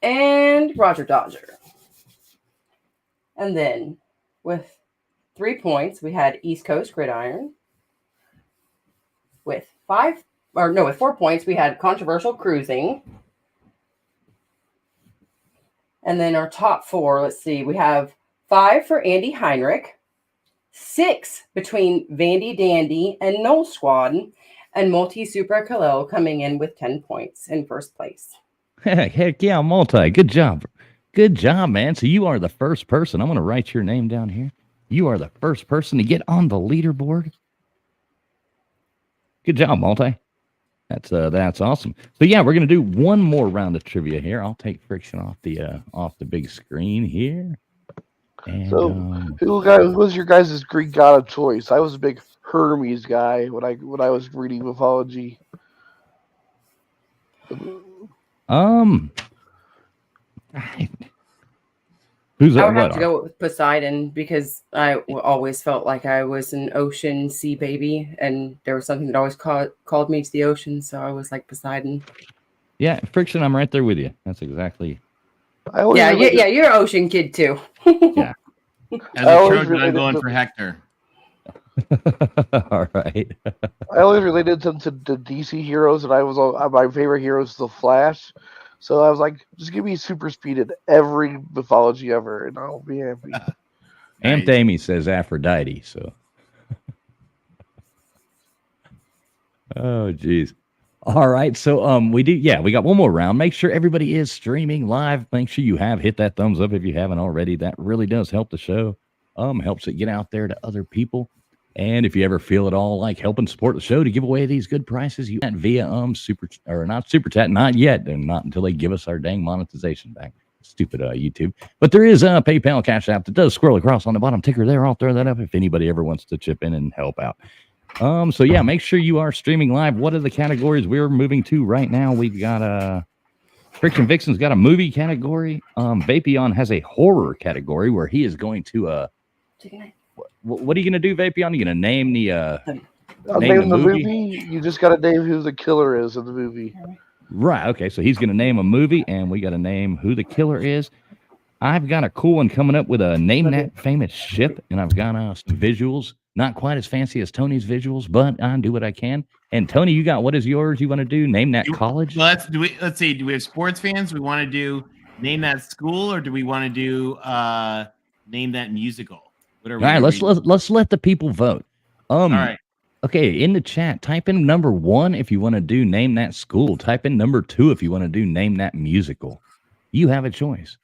And Roger Dodger. And then with 3 points, we had East Coast Gridiron. With 4 points, we had Controversial Cruising. And then our top four, let's see, we have 5 for Andy Heinrich, 6 between Vandy Dandy and Noel Squad, and Multi Supra Kalel coming in with 10 points in first place. Heck yeah, Multi. Good job. Good job, man. So you are the first person. I'm going to write your name down here. You are the first person to get on the leaderboard. Good job, Multi. That's awesome. So yeah, we're going to do one more round of trivia here. I'll take Friction off the big screen here. And, so who was your guys' Greek god of choice? I was a big Hermes guy when I was reading mythology. Who's I that? would have to go with Poseidon because I always felt like I was an ocean sea baby, and there was something that always called me to the ocean, so I was like Poseidon. Yeah, Friction, I'm right there with you. That's exactly. Yeah, you're an ocean kid too. Yeah. As a Trojan, I'm going for Hector. All right. I always related them to the DC heroes, and my favorite hero is the Flash. So I was like, just give me super speed in every mythology ever, and I'll be happy. Aunt Amy says Aphrodite, so. Oh, geez. All right, so we got one more round. Make sure everybody is streaming live. Make sure you hit that thumbs up if you haven't already. That really does help the show. Helps it get out there to other people. And if you ever feel at all like helping support the show to give away these good prices, you can via super chat, not yet, and not until they give us our dang monetization back. Stupid YouTube. But there is a PayPal Cash App that does scroll across on the bottom ticker there. I'll throw that up if anybody ever wants to chip in and help out. So yeah, make sure you are streaming live. What are the categories we're moving to right now? We've got Friction Vixen's got a movie category. Vapion has a horror category where he is going to what are you going to do, Vapion? Are you going to name name the movie? You just got to name who the killer is in the movie. Right. Okay. So he's going to name a movie, and we got to name who the killer is. I've got a cool one coming up with a name that famous ship, and I've got some visuals Not quite as fancy as Tony's visuals, but I do what I can. And Tony, you got what is yours? You want to do? Name that college? Well, let's see. Do we have sports fans? Do we want to do name that school, or do we want to do name that musical? Whatever. All right, let's let the people vote. All right. Okay, in the chat, type in number 1 if you want to do name that school. Type in number 2 if you want to do name that musical. You have a choice.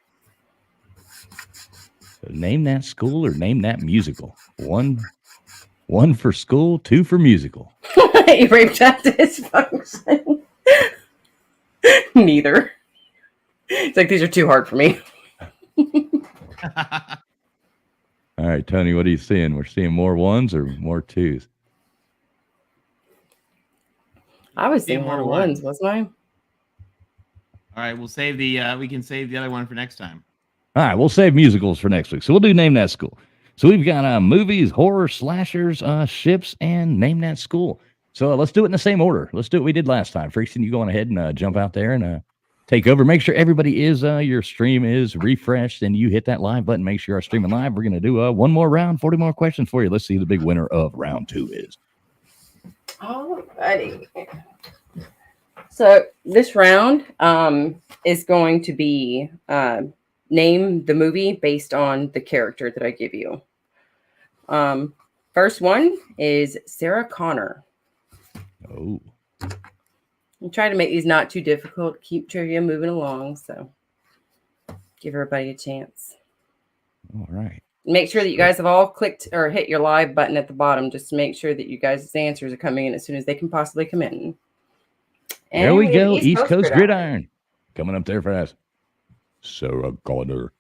So name that school or name that musical. One for school, 2 for musical. Rape chat dysfunction. Neither. It's like these are too hard for me. All right, Tony, what are you seeing? We're seeing more 1s or more 2s? I was seeing more more ones, wasn't I? All right, we'll save the. We can save the other one for next time. All right, we'll save musicals for next week. So we'll do name that school. So we've got movies, horror, slashers, ships, and name that school. So let's do it in the same order. Let's do what we did last time. Freakson, you go on ahead and jump out there and take over. Make sure everybody is your stream is refreshed and you hit that live button. Make sure you're streaming live. We're gonna do one more round, 40 more questions for you. Let's see who the big winner of round 2 is. Alrighty. So this round is going to be name the movie based on the character that I give you. First one is Sarah Connor. Oh. I'm trying to make these not too difficult. Keep trivia moving along. So give everybody a chance. All right. Make sure that you guys have all clicked or hit your live button at the bottom just to make sure that you guys' answers are coming in as soon as they can possibly come in. And there we go. have East Coast Gridiron. Coming up there fast. Sarah Connor.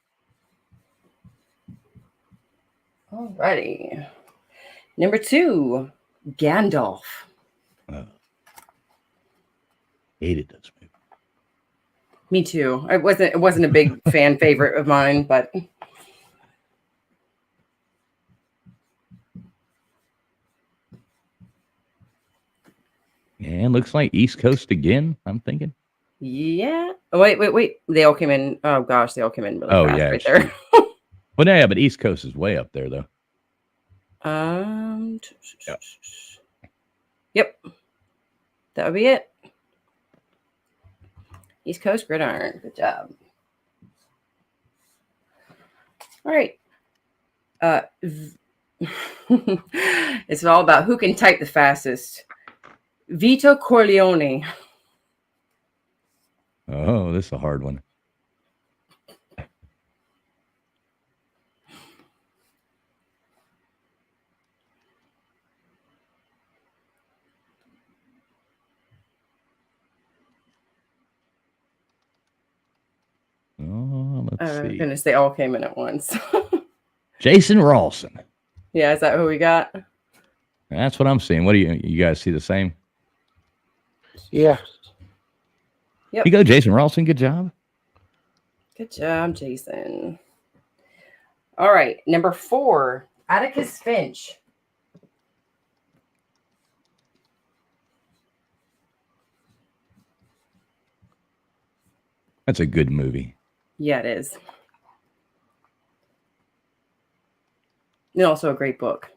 Alrighty. Number 2, Gandalf. Hated this movie. Me too. It wasn't a big fan favorite of mine, but And looks like East Coast again, I'm thinking. yeah. Oh, wait. They all came in. Oh gosh, they all came in really fast right there. Well, yeah, but East Coast is way up there though. Yep. That would be it. East Coast Gridiron. Good job. All right. It's all about who can type the fastest. Vito Corleone. Oh, this is a hard one. Oh, let's see. Goodness, they all came in at once. Jason Rawson. Yeah, is that who we got? That's what I'm seeing. What do you guys see the same? Yeah. Yep. You go, Jason Rawson. Good job. Good job, Jason. All right, number 4, Atticus Finch. That's a good movie. Yeah, it is. And also a great book.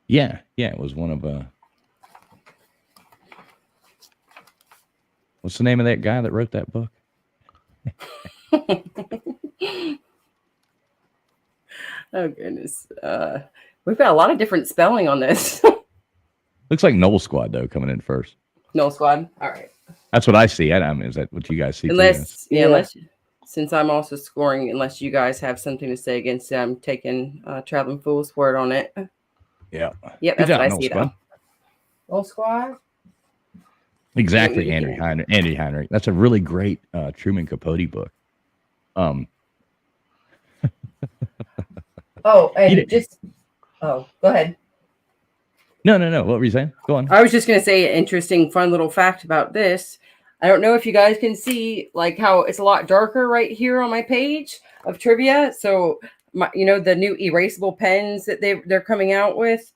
Yeah, it was one of what's the name of that guy that wrote that book? Oh goodness. We've got a lot of different spelling on this. Looks like Noel Squad though coming in first. Noel Squad. All right. That's what I see. I mean, is that what you guys see? Unless since I'm also scoring, unless you guys have something to say against it, I'm taking Traveling Fool's word on it. Yeah. Yep, Good that's job, what I Noel see Squad. though. Noel Squad. Exactly, Andy Heinrich. That's a really great Truman Capote book. Oh, and go ahead. No. What were you saying? Go on. I was just going to say an interesting, fun little fact about this. I don't know if you guys can see like how it's a lot darker right here on my page of trivia. So, the new erasable pens that they're coming out with,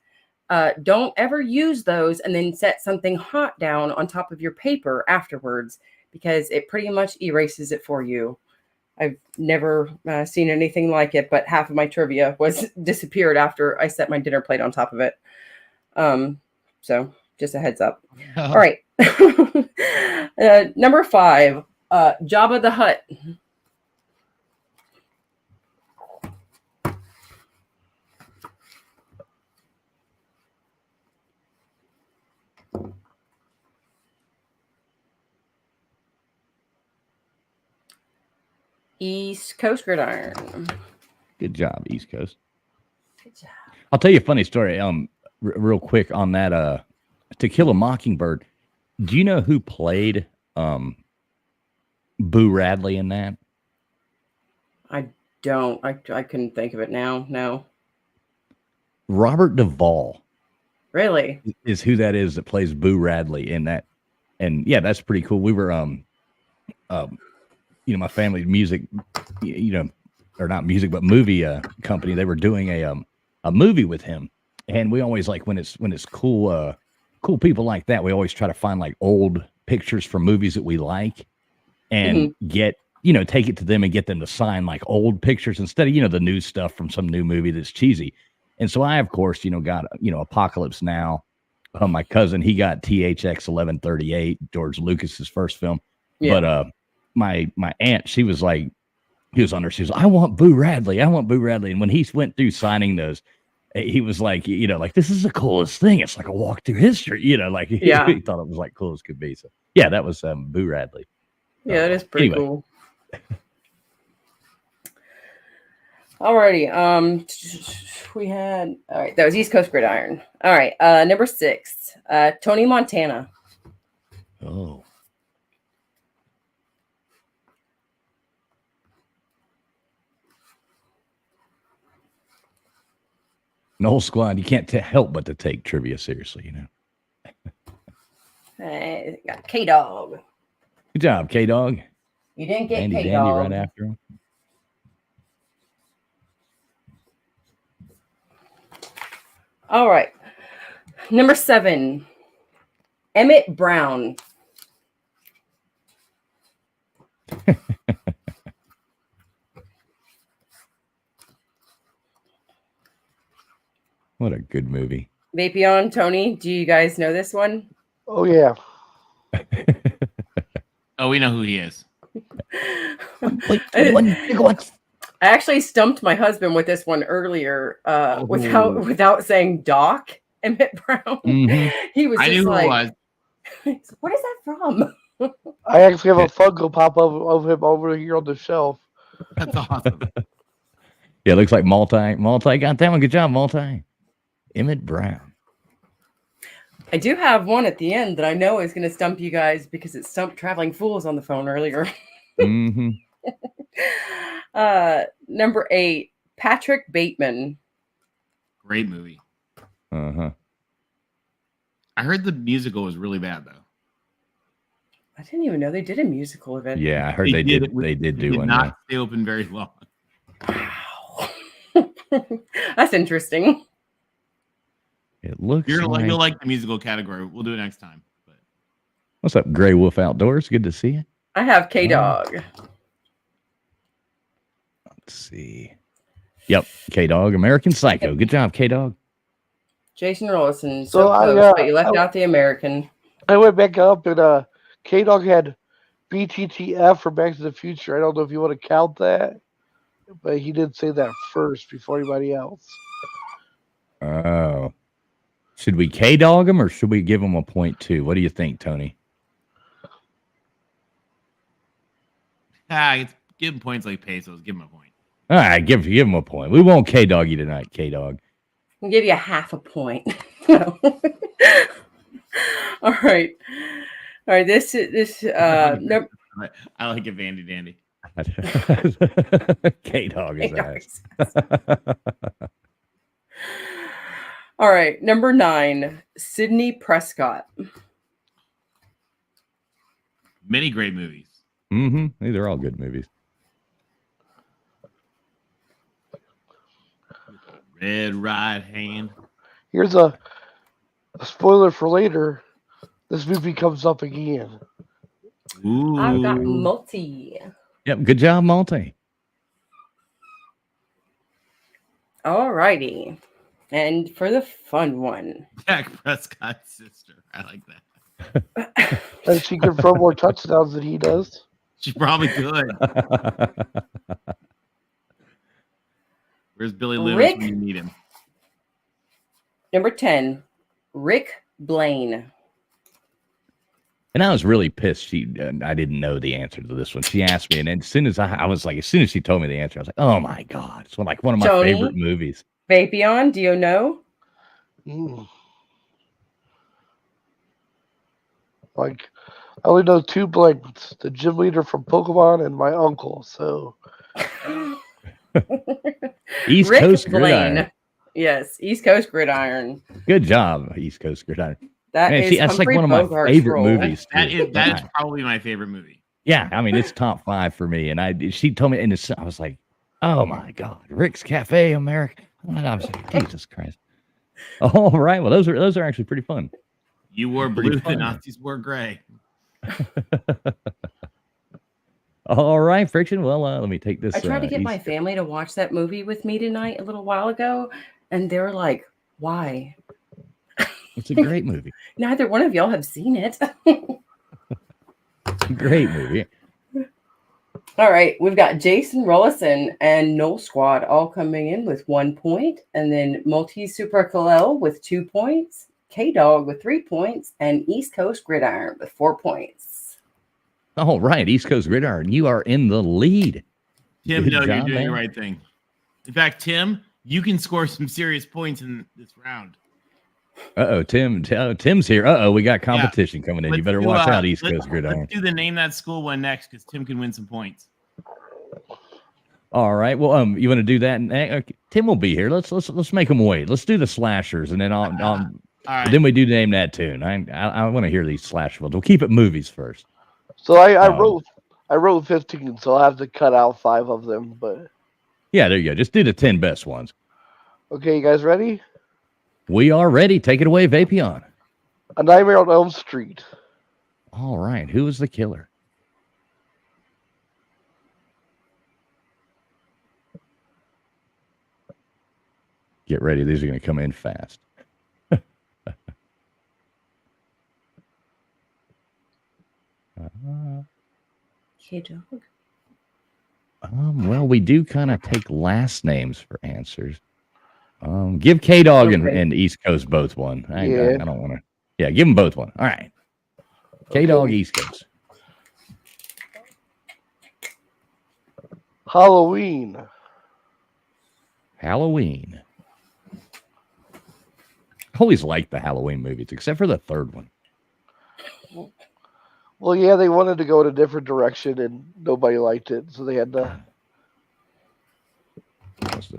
don't ever use those and then set something hot down on top of your paper afterwards because it pretty much erases it for you. I've never seen anything like it, but half of my trivia was disappeared after I set my dinner plate on top of it. So just a heads up. All right. Number 5, Jabba the Hutt. East Coast Gridiron. Good job, East Coast. Good job. I'll tell you a funny story. Real quick on that. To Kill a Mockingbird. Do you know who played Boo Radley in that? I don't. I couldn't think of it now. No. Robert Duvall Really? is who that is that plays Boo Radley in that. And yeah, that's pretty cool. We were my family's music, or not music, but movie company. They were doing a movie with him, and we always like when it's cool people like that. We always try to find like old pictures from movies that we like, and get take it to them and get them to sign like old pictures instead of the new stuff from some new movie that's cheesy. And so I, of course, got Apocalypse Now. My cousin, he got THX 1138, George Lucas's first film, but my aunt, she was like, he was on her. She was, I want Boo Radley. And when he went through signing those, he was like, like, this is the coolest thing. It's like a walk through history, he thought it was like cool as could be. So yeah, that was Boo Radley. Yeah, that is pretty cool. Alrighty. We had, all right, that was East Coast Gridiron. All right. Number 6, Tony Montana. Oh. Noel Squad, you can't help but to take trivia seriously, Got K-Dog. Good job, K-Dog. You didn't get Andy K-Dog. Dandy right after him. All right. Number 7, Emmett Brown. What a good movie. Vapion, Tony, do you guys know this one? Oh yeah. Oh, we know who he is. I actually stumped my husband with this one earlier without saying Doc Emmett Brown. Mhm. He was I just knew who like, it was. what is that from? I actually have a Funko Pop of him over here on the shelf. That's awesome. Yeah, it looks like multi. Got that one. Good job, multi. Emmett Brown. I do have one at the end that I know is going to stump you guys because it stumped Traveling Fools on the phone earlier. Mm-hmm. Number 8, Patrick Bateman. Great movie. Uh-huh. I heard the musical was really bad though. I didn't even know they did a musical event. Yeah, I heard they did do Did one. not stay open very long. Wow. That's interesting. It looks You'll like... like the musical category. We'll do it next time. But What's up, Gray Wolf Outdoors? Good to see you. I have K-Dog. Let's see. Yep, K-Dog, American Psycho. Good job, K-Dog. Jason Rollison. So But you left out the American. I went back up and K-Dog had BTTF for Back to the Future. I don't know if you want to count that, but he did say that first before anybody else. Oh. Should we K-Dog him or should we give him a point too? What do you think, Tony? Give him points like pesos. Give him a point. All right, give him a point. We won't K-Dog you tonight, K-Dog. I'll give you a half a point. No. All right. All right. This no, I like it, Vandy Dandy. K-Dog is ass. All right. Number 9, Sidney Prescott. Many great movies. Mm-hmm. These are all good movies. Red Right Hand. Here's a spoiler for later. This movie comes up again. Ooh. I've got multi. Yep. Good job, Multi. All righty. And for the fun one. Dak Prescott's sister. I like that. And she can throw more touchdowns than he does. She probably could. Where's Billy Lewis Rick? when you need him? Number 10, Rick Blaine. And I was really pissed. I didn't know the answer to this one. She asked me, and as soon as as soon as she told me the answer, I was like, "Oh my god!" It's one of my Tony? favorite movies. Vapion, do you know? Like, I only know two blanks: the gym leader from Pokemon and my uncle. So East Rick Coast Blaine. Gridiron. Yes, East Coast Gridiron. Good job, East Coast Gridiron. That Man, is see, that's like Humphrey one of my Bogart's favorite role. movies. That too. is probably my favorite movie. Yeah, I mean it's top 5 for me. And she told me, and I was like, "Oh my god, Rick's Cafe America." And I was like, Jesus Christ! All right, well those are actually pretty fun. You wore Pretty blue, the fun. Nazis wore gray. All right, Friction. Well, let me take this. I tried to get my family to watch that movie with me tonight a little while ago, and they were like, "Why?" It's a great movie. Neither one of y'all have seen it. It's a great movie. All right, we've got Jason Rollison and Null Squad all coming in with 1 point, and then Multi Super Kalel with 2 points, K Dog with 3 points, and East Coast Gridiron with 4 points. All right, East Coast Gridiron, you are in the lead. Tim, Good no, you're job, doing man. the right thing. In fact, Tim, you can score some serious points in this round. Tim's here. We got competition coming in. You Let's better do, watch out, East let's- Coast Gridiron. Let's do the name that school one next because Tim can win some points. All right. Well, you want to do that? Okay. Tim will be here. Let's make him wait. Let's do the slashers, and then All right. then we do name that tune. I want to hear these slash ones. We'll keep it movies first. So I wrote 15, so I'll have to cut out 5 of them. But Yeah, there you go. Just do the 10 best ones. okay, you guys ready? We are ready. Take it away, Vapion. A Nightmare on Elm Street. All right. Who is the killer? Get ready. These are going to come in fast. K Dog. Well, we do kind of take last names for answers. Give K Dog Okay. and East Coast both one. I Yeah. don't want to. Yeah, give them both one. All right. K Dog, East Coast. Halloween. Halloween. I always liked the Halloween movies, except for the third one. Well, yeah, they wanted to go in a different direction, and nobody liked it, so they had to. That's the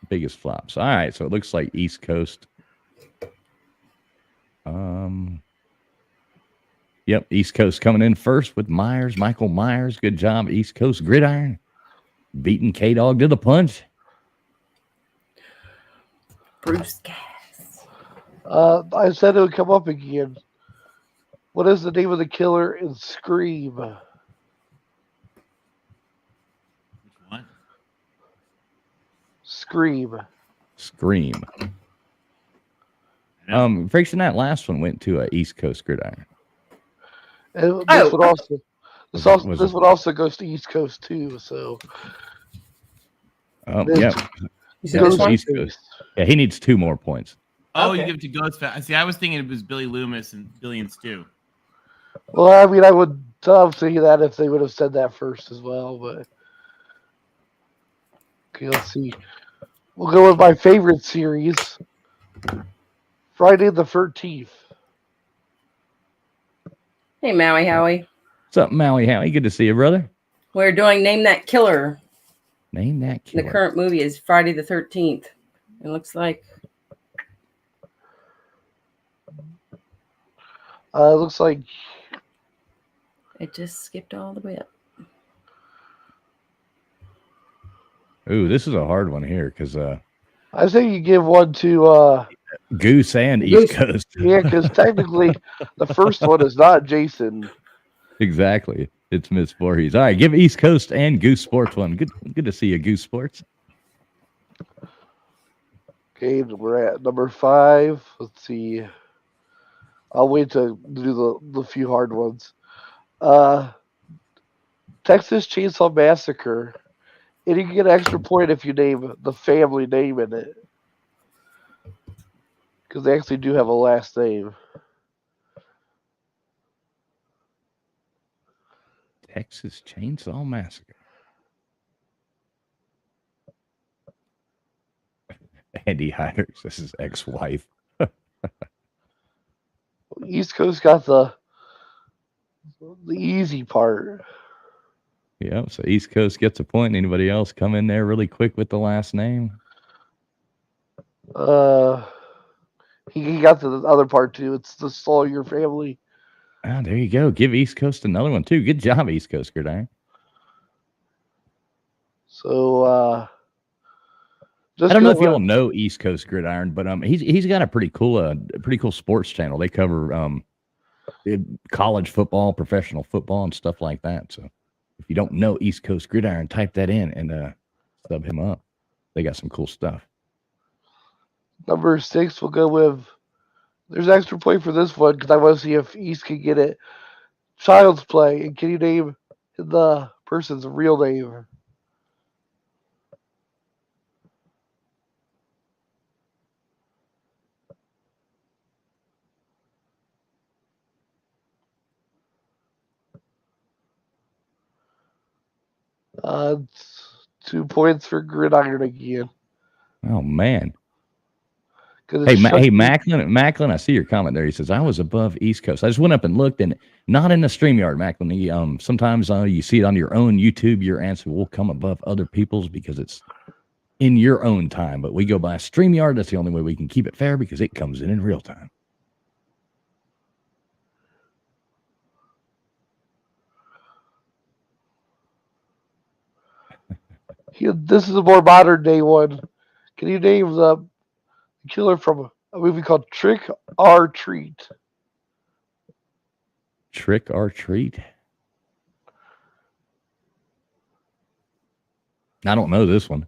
biggest flops. All right, so it looks like East Coast. Yep, East Coast coming in first with Michael Myers. Good job, East Coast Gridiron. Beating K Dog to the punch. Bruce Cass. I said it would come up again. What is the name of the killer in Scream? Which one? Scream. Scream. Friction, that last one went to East Coast Gridiron. And Oh. this one also goes to East Coast too. So This Yeah, You said goes this one? East Coast. Yeah, he needs 2 more points. Oh, Okay. you give it to Ghostface. See, I was thinking it was Billy Loomis and Billy and Stu. Well, I mean, I would say that if they would have said that first as well, but okay, let's see. We'll go with my favorite series, Friday the 13th. Hey, Maui Howie. What's up, Maui Howie? Good to see you, brother. We're doing Name That Killer. Name that The killer. current movie is Friday the 13th. It looks like Looks like it just skipped all the way up. Ooh, this is a hard one here because I say you give one to Goose and East Coast. yeah, because technically the first one is not Jason. Exactly. It's Miss Voorhees. All right, give East Coast and Goose Sports one. Good to see you, Goose Sports. Okay, we're at number 5. Let's see. I'll wait to do the few hard ones. Texas Chainsaw Massacre. And you can get an extra point if you name the family name in it. Because they actually do have a last name. Texas Chainsaw Massacre. Andy Hiders, this is ex-wife. East Coast got the easy part. Yeah, so East Coast gets a point. Anybody else come in there really quick with the last name? He got to the other part too. It's the Sawyer family. Ah, there you go. Give East Coast another one too. Good job, East Coast Gridiron. So I don't know if y'all know East Coast Gridiron, but he's got a pretty cool sports channel. They cover college football, professional football, and stuff like that. So if you don't know East Coast Gridiron, type that in and sub him up. They got some cool stuff. Number 6, we'll go with. There's extra play for this one because I want to see if East can get it. Child's Play, and can you name the person's real name? It's 2 points for Gridiron again. Oh man. 'Cause Hey, it's Macklin, I see your comment there. He says, I was above East Coast. I just went up and looked, and not in the StreamYard, Macklin. Sometimes you see it on your own YouTube, your answer will come above other people's because it's in your own time. But we go by StreamYard. That's the only way we can keep it fair because it comes in real time. This is a more modern day one. Can you name the killer from a movie called Trick or Treat? Trick or Treat? I don't know this one.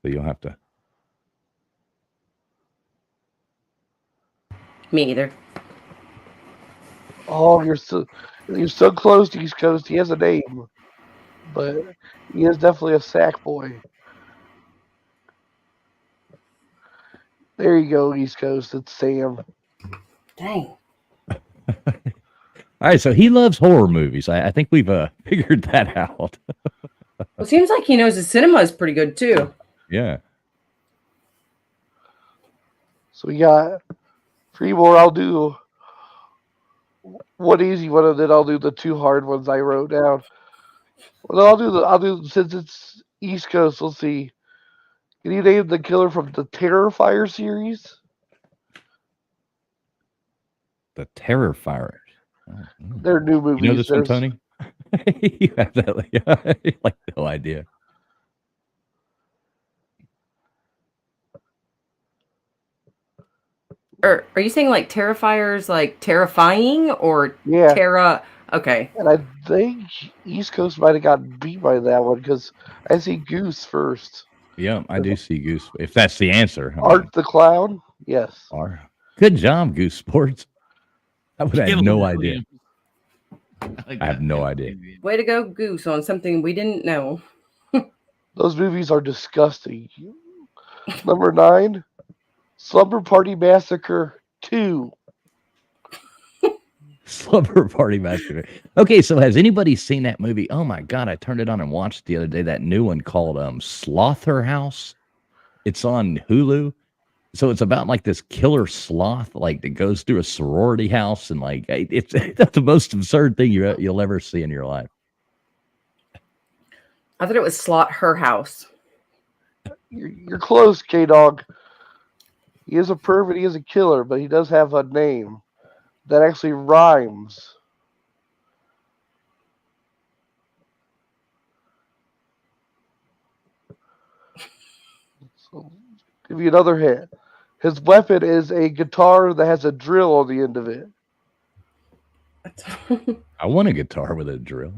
So you'll have to. Me either. Oh, you're so close to East Coast. He has a name, but he is definitely a sack boy. There you go, East Coast. It's Sam. Dang. All right, so he loves horror movies. I think we've figured that out. Well, it seems like he knows his cinema is pretty good too. Yeah. So we got 3 more. I'll do one easy one, and then I'll do the 2 hard ones I wrote down. Well, I'll do since it's East Coast. Let's see. Can you name the killer from the Terrifier series? The Terrifiers. They're new movies. You know this one, Tony? You have that, like no idea. Or are you saying like Terrifiers, like terrifying, or Yeah. Terra? Okay. And I think East Coast might have gotten beat by that one because I see Goose first. Yeah, I do see Goose. If that's the answer. Art the Clown? Yes. Good job, Goose Sports. I would have Caleb no Williams. idea. I have no idea. Way to go, Goose, on something we didn't know. Those movies are disgusting. Number 9, Slumber Party Massacre 2. Slumber Party Massacre. Okay, so has anybody seen that movie? Oh my God, I turned it on and watched it the other day. That new one called Slaughterhouse. It's on Hulu. So it's about like this killer sloth, like that goes through a sorority house, and like it's the most absurd thing you'll ever see in your life. I thought it was Slot Her House. You're close, K-Dog. He is a pervert, he is a killer, but he does have a name that actually rhymes. So, give you another hint. His weapon is a guitar that has a drill on the end of it. I want a guitar with a drill.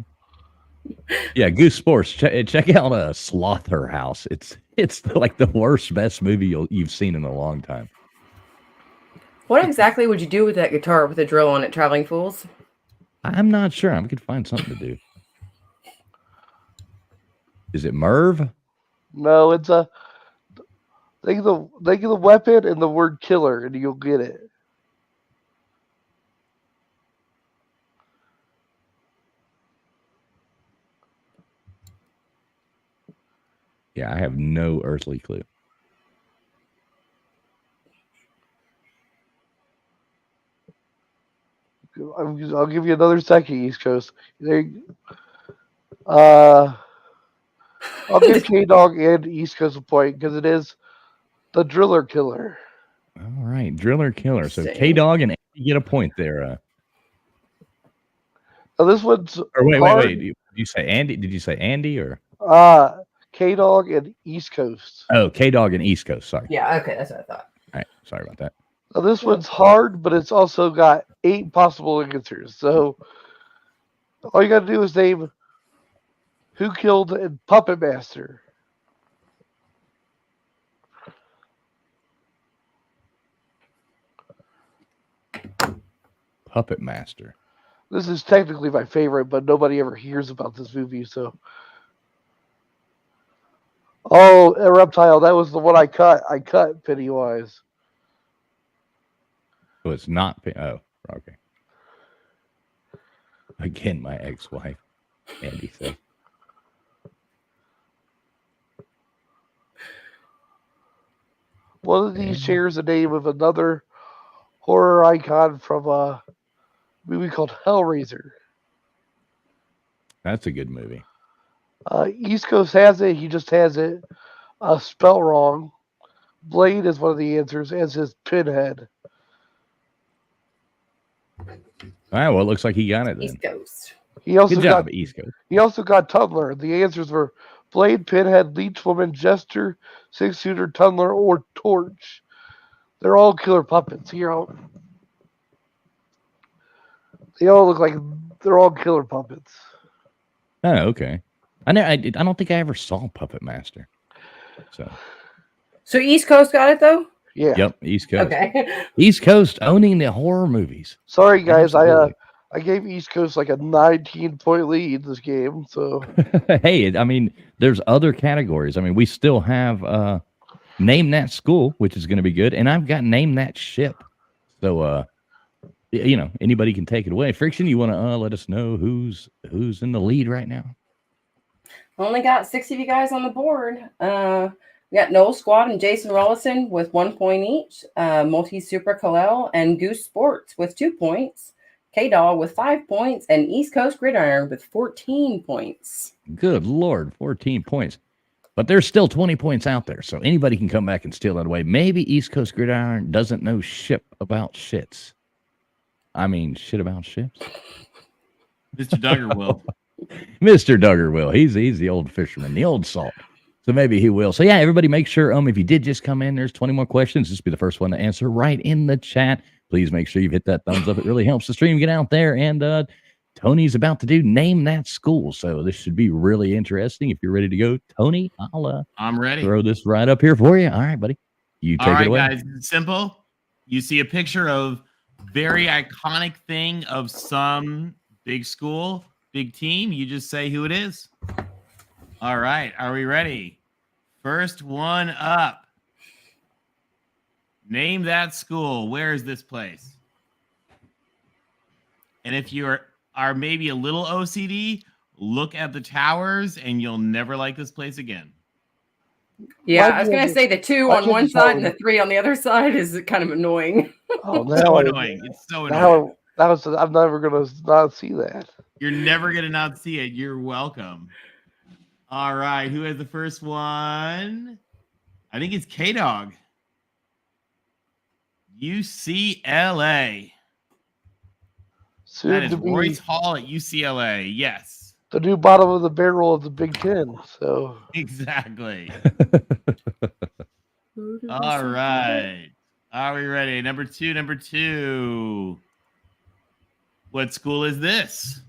Yeah, Goose Sports. Check out Slaughterhouse. It's like the worst, best movie you've seen in a long time. What exactly would you do with that guitar with a drill on it, Traveling Fools? I'm not sure. I could find something to do. Is it Merv? No, it's a think of the weapon and the word killer, and you'll get it. Yeah, I have no earthly clue. I'll give you another second, East Coast. I'll give K Dog and East Coast a point because it is the Driller Killer. All right, Driller Killer. So Interesting. K Dog and Andy get a point there. Now this one's Or wait. hard. Did you say Andy? Did you say Andy or K Dog and East Coast. oh K Dog and East Coast? Sorry. Yeah, okay, that's what I thought. All right, sorry about that. Now this one's hard, but it's also got 8 possible answers. So all you got to do is name who killed and Puppet Master. Puppet Master. This is technically my favorite, but nobody ever hears about this movie. So, oh, a Reptile. That was the one I cut. I cut Pennywise. So it's not. Oh, okay. Again, my ex-wife, Andy said. One of these shares the name of another horror icon from a movie called Hellraiser. That's a good movie. East Coast has it. He just has it spelled wrong. Blade is one of the answers, as is Pinhead. All right. Well, it looks like he got it then. East Coast. He also Good got job, East Coast. He also got Tumbler. The answers were Blade, Pinhead, Leech Woman, Jester, Six Shooter, Tumbler, or Torch. They're all killer puppets. They all look like they're all killer puppets. Oh, okay. I don't think I ever saw Puppet Master. So East Coast got it though? Yeah. Yep, East Coast. Okay. East Coast owning the horror movies. Sorry guys, Absolutely. I gave East Coast like a 19-point lead this game. So Hey, I mean, there's other categories. I mean, we still have Name That School, which is going to be good, and I've got Name That Ship. So, anybody can take it away. Friction, you want to let us know who's in the lead right now? Only got 6 of you guys on the board. We got Noel Squad and Jason Rollison with 1 point each. Multi Super Kalel and Goose Sports with 2 points. K-Dog with 5 points. And East Coast Gridiron with 14 points. Good Lord, 14 points. But there's still 20 points out there, so anybody can come back and steal that away. Maybe East Coast Gridiron doesn't know shit about shits. I mean, shit about ships. Mr. Duggar will. Mr. Duggar will. He's the old fisherman, the old salt. So maybe he will. So yeah, everybody make sure, if you did just come in, there's 20 more questions. Just be the first one to answer right in the chat. Please make sure you hit that thumbs up. It really helps the stream get out there. And Tony's about to do Name That School. So this should be really interesting. If you're ready to go, Tony, I'm ready. throw this right up here for you. All right, buddy. You take it away. All right, guys. It's simple. You see a picture of very iconic thing of some big school, big team. You just say who it is. All right. Are we ready? First one up. Name that school. Where is this place? And if you are maybe a little OCD, look at the towers and you'll never like this place again. Yeah, Why I was do you going to have say the 2 why on can't one you tell side and me? the 3 on the other side is kind of annoying. oh, So annoying. It's so annoying. I'm never gonna not see that. You're never going to not see it. You're welcome. All right. Who has the first one? I think it's K-Dog. UCLA. Soon That is to be Royce Hall at UCLA. Yes, the new bottom of the barrel of the Big Ten. So exactly. All right. Are we ready? Number two. What school is this?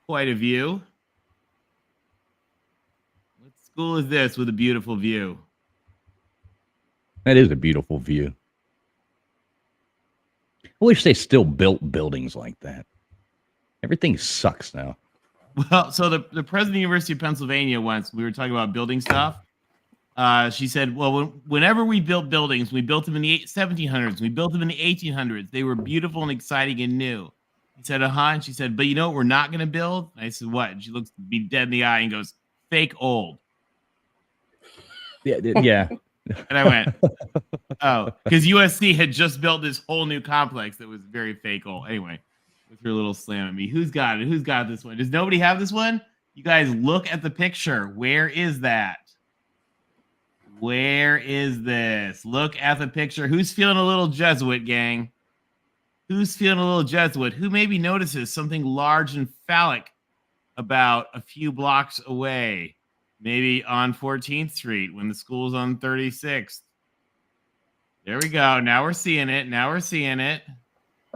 Quite a view. What school is this with a beautiful view? That is a beautiful view. I wish they still built buildings like that. Everything sucks now. Well, so the president of the University of Pennsylvania once, we were talking about building stuff. She said, well, whenever we built buildings, we built them in the 1700s. We built them in the 1800s. They were beautiful and exciting and new. He said, and she said, but you know what we're not going to build? And I said, what? And she looks me dead in the eye and goes, fake old. Yeah. And I went, oh, because USC had just built this whole new complex that was very fake old. Anyway, with her little slam at me. Who's got it? Who's got this one? Does nobody have this one? You guys look at the picture. Where is that? Where is this? Look at the picture. Who's feeling a little Jesuit, gang? Who's feeling a little Jesuit? Who maybe notices something large and phallic about a few blocks away? Maybe on 14th Street when the school's on 36th. There we go. Now we're seeing it. I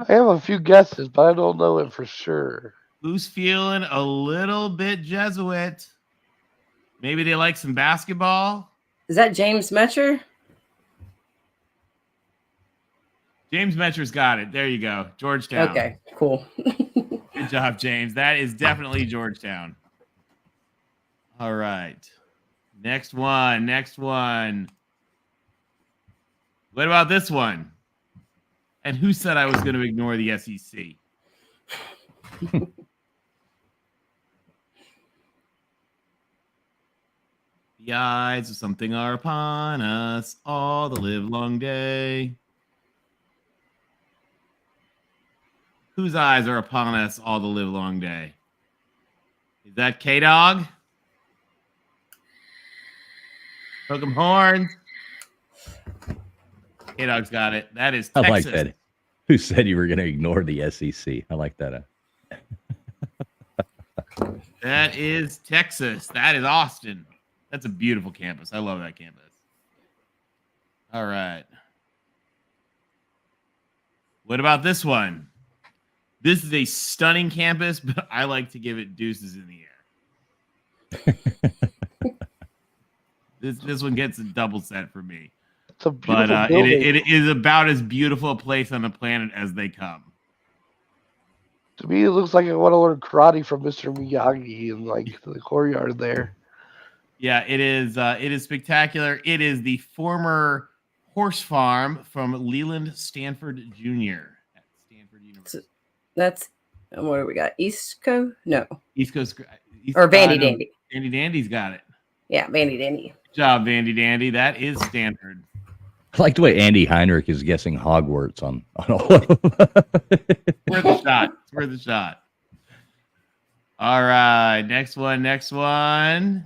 have a few guesses, but I don't know it for sure. Who's feeling a little bit Jesuit? Maybe they like some basketball. Is that James Metcher? James Metcher's got it. There you go. Georgetown. Okay, cool. Good job, James. That is definitely Georgetown. All right. Next one. What about this one? And who said I was going to ignore the SEC? The eyes of something are upon us all the livelong day. Whose eyes are upon us all the livelong day? Is that K-Dog? Hook 'em horns. K-Dog's got it. That is Texas. I like that. Who said you were going to ignore the SEC? I like that. That is Texas. That is Austin. That's a beautiful campus. I love that campus. All right. What about this one? This is a stunning campus, but I like to give it deuces in the air. This one gets a double set for me. It's a beautiful But building. it is about as beautiful a place on the planet as they come. To me, it looks like I want to learn karate from Mr. Miyagi in like the courtyard there. Yeah, it is. It is spectacular. It is the former horse farm from Leland Stanford Jr. at Stanford University. That's what do we got? East Coast? No. East Coast Or Vandy Dandy. Vandy Dandy's got it. Yeah, Vandy Dandy. Good job, Vandy Dandy. That is Stanford. I like the way Andy Heinrich is guessing Hogwarts on all of them. Worth a shot. It's worth a shot. All right. Next one.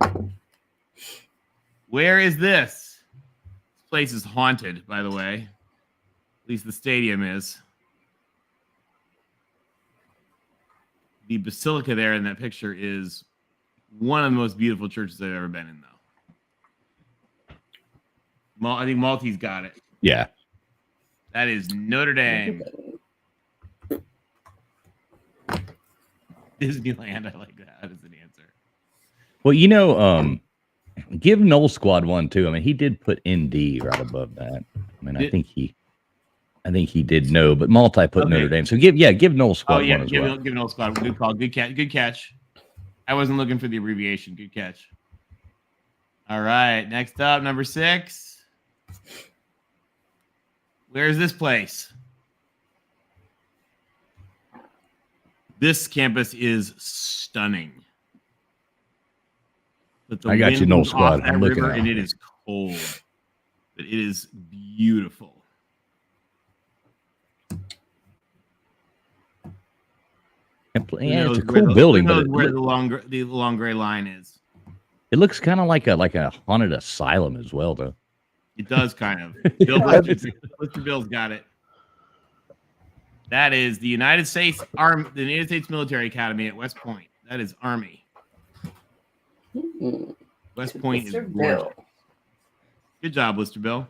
Where is this? This place is haunted, by the way. At least the stadium is. The basilica there in that picture is one of the most beautiful churches I've ever been in, though. I think Maltese got it. Yeah. That is Notre Dame. Disneyland. I like that as an answer. Well, give Noel Squad one too. I mean, he did put ND right above that. I mean, I think he did know, but multi put Notre Dame. So give Noel Squad one as well. Give Noel Squad. Good call. Good catch. I wasn't looking for the abbreviation. Good catch. All right. Next up, number 6. Where is this place? This campus is stunning. But the I got you, wind Noel moves Squad. off that I'm looking river, at and it. it is cold. But it is beautiful. Yeah, it's a cool building, but where the long gray line is. it looks kind of like a haunted asylum as well, though. It does kind of. Mr. Bill's got it. That is the United States Military Academy at West Point. That is Army. West Point is Mr. gorgeous. Bill. Good job, Mr. Bill.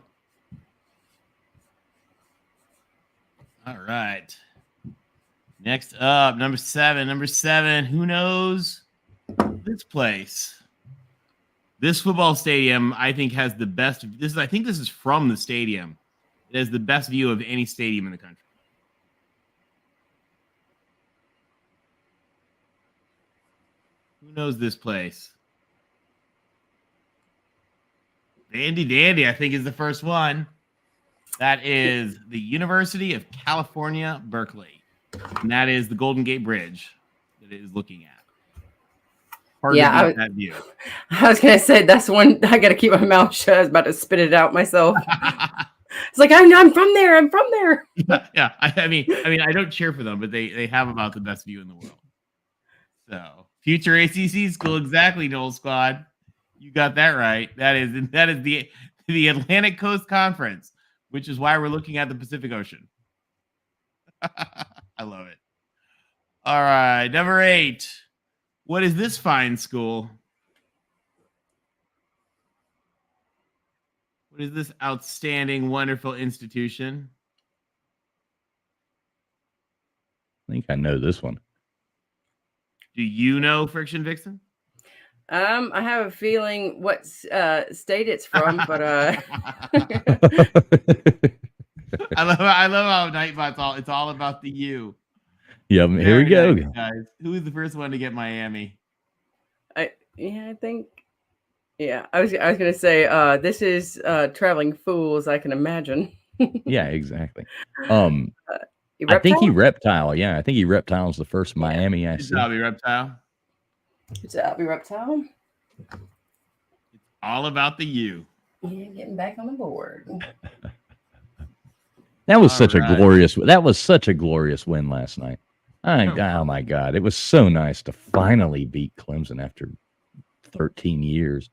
All right. Next up, number seven. Number 7. Who knows this place? This football stadium, I think, has the best. I think this is from the stadium. It has the best view of any stadium in the country. Who knows this place? Dandy Dandy, I think, is the first one. That is the University of California, Berkeley. And that is the Golden Gate Bridge that it is looking at. Hard Yeah, to beat that view. I was gonna say that's one I gotta keep my mouth shut. I was about to spit it out myself. It's like I'm from there. I'm from there. Yeah, I mean, I don't cheer for them, but they have about the best view in the world. So, future ACC school, exactly, Noel Squad. You got that right. That is the Atlantic Coast Conference, which is why we're looking at the Pacific Ocean. I love it. All right, number 8. What is this fine school? What is this outstanding, wonderful institution? I think I know this one. Do you know Friction Vixen? I have a feeling what state it's from, but I love how Nightbot's it's all about the U. Yeah, here we go. Nice, guys. Who is the first one to get Miami? I think I was gonna say this is Traveling Fools, I can imagine. Yeah, exactly. I think he Reptile. Yeah, I think he Reptile's the first Miami I Good see. job, you Reptile. Good job, Reptile. It's all about the U. Yeah, getting back on the board. That was All such right. a glorious win last night. Oh my God. It was so nice to finally beat Clemson after 13 years.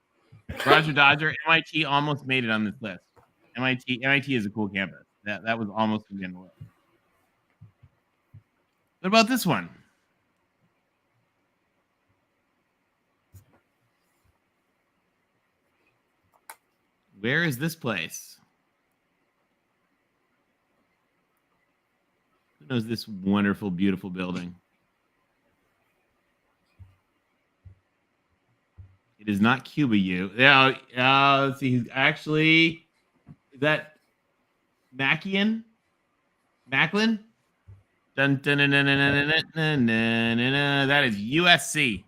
Roger Dodger, MIT almost made it on this list. MIT is a cool campus. That was almost going to win. What about this one? Where is this place? Who knows this wonderful, beautiful building? It is not Cuba U. Yeah, let's see. Actually, is that Macklin? Dun, dun, dun, dun, dun, dun, dun, dun, dun, dun, dun. That is USC.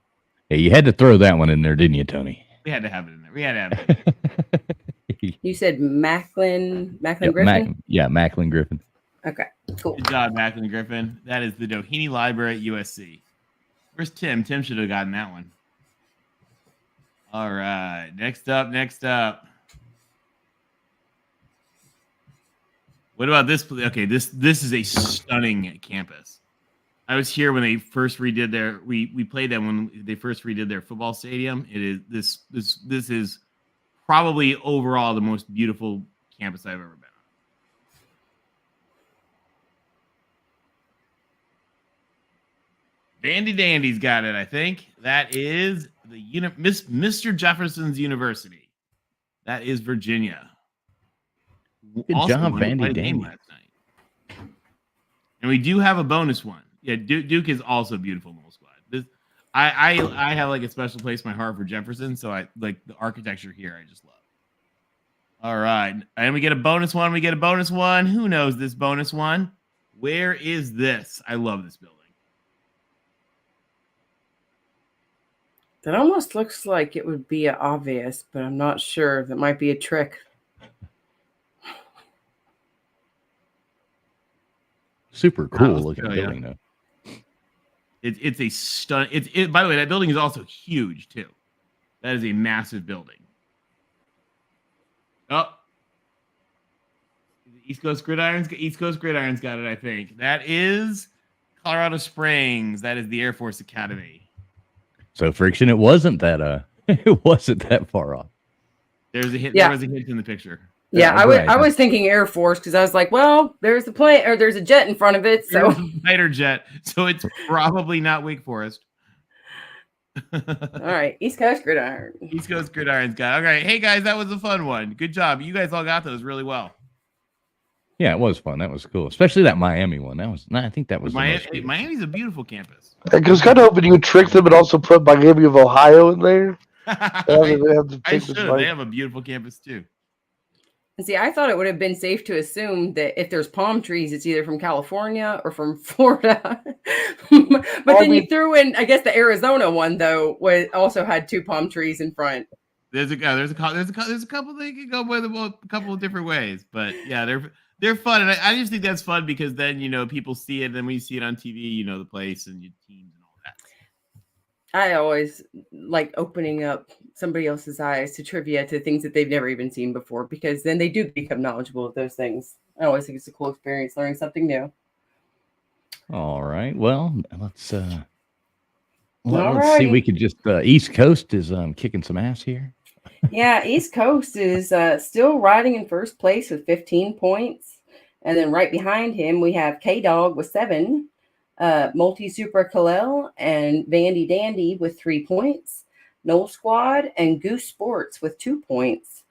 Yeah, you had to throw that one in there, didn't you, Tony? We had to have it in there. We had to have it. You said Macklin Yeah, Griffin? Macklin Griffin. Okay, cool. Good job, Macklin Griffin. That is the Doheny Library at USC. Where's Tim? Tim should have gotten that one. All right. Next up. What about this? Okay, this is a stunning campus. I was here when they first redid their. We played them when they first redid their football stadium. It is this is probably overall the most beautiful campus I've ever been on. Dandy Dandy's got it, I think. That is the Mr. Jefferson's University. That is Virginia. Good job, Vandy Dandy. Last night. And we do have a bonus one. Yeah, Duke is also beautiful in the whole squad. I have like a special place in my heart for Jefferson, so I like the architecture here. I just love. All right, and we get a bonus one. Who knows this bonus one? Where is this? I love this building. That almost looks like it would be obvious, but I'm not sure. That might be a trick. Super cool Australia. looking building, though. It's a stun. By the way, that building is also huge too. That is a massive building. Oh, East Coast Gridiron's got it. I think that is Colorado Springs. That is the Air Force Academy. So Friction, it wasn't that far off. There's a hint. Yeah. There was a hint in the picture. Yeah, right. I was thinking Air Force because I was like, well, there's a plane or there's a jet in front of it. So There's a fighter jet, so it's probably not Wake Forest. all right, East Coast Gridiron. East Coast Gridiron's got it. All right, hey guys, that was a fun one. Good job. You guys all got those really well. Yeah, it was fun. That was cool, especially that Miami one. I think that was the most beautiful. Miami's a beautiful campus. I was kind of hoping you would trick them and also put Miami of Ohio in there. I Have to pick should this have. right. They have a beautiful campus too. And see, I thought it would have been safe to assume that if there's palm trees, it's either from California or from Florida. But Well, I then you mean- threw in, I guess, the Arizona one though, was also had 2 palm trees in front. There's a couple they can go with a couple of different ways, but yeah, they're fun, and I just think that's fun because then people see it, and then when you see it on TV, you know the place and your teams and all that. I always like opening up somebody else's eyes to trivia, to things that they've never even seen before, because then they do become knowledgeable of those things. I always think it's a cool experience learning something new. All right. Well, let's All let's see. righty. We could just East Coast is kicking some ass here. Yeah, East Coast is still riding in first place with 15 points. And then right behind him, we have K-Dog with 7, Multi Super Kalel and Vandy Dandy with 3 points, Knoll Squad and Goose Sports with 2 points.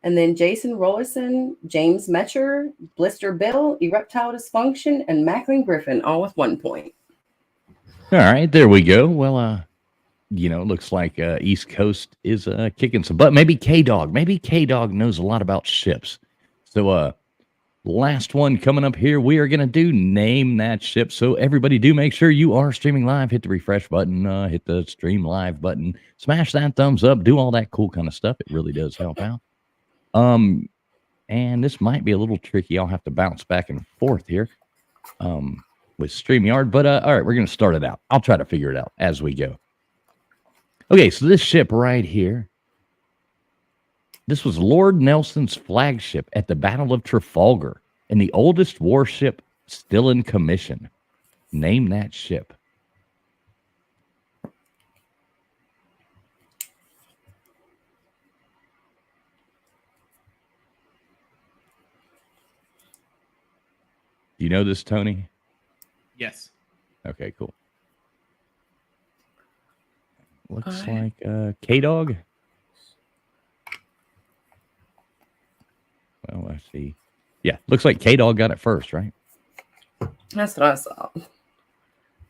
And then Jason Rollison, James Metcher, Blister Bill, Ereptile Dysfunction, and Macklin Griffin all with 1 point. All right, there we go. Well, it looks like East Coast is kicking some butt. Maybe K-Dog. Maybe K-Dog knows a lot about ships. So, last one coming up here, we are going to do Name That Ship. So everybody do make sure you are streaming live. Hit the refresh button, hit the stream live button, smash that thumbs up, do all that cool kind of stuff. It really does help out. And this might be a little tricky. I'll have to bounce back and forth here with StreamYard. But all right, we're going to start it out. I'll try to figure it out as we go. Okay, so this ship right here, this was Lord Nelson's flagship at the Battle of Trafalgar and the oldest warship still in commission. Name that ship. Do you know this, Tony? Yes. Okay, cool. Looks like K-Dog. Well, let's see. Yeah, looks like K-Dog got it first, right? That's what I saw.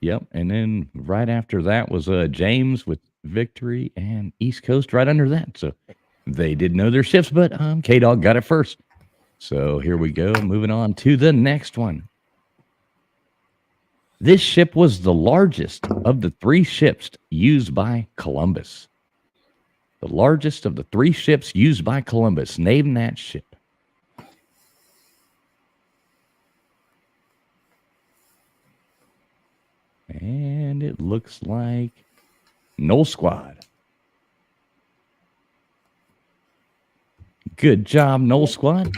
Yep. And then right after that was James with Victory and East Coast right under that. So they did know their ships, but K-Dog got it first. So here we go. Moving on to the next one. This ship was the largest of the 3 ships used by Columbus. The largest of the 3 ships used by Columbus. Name that ship. And it looks like Knoll Squad. Good job, Knoll Squad.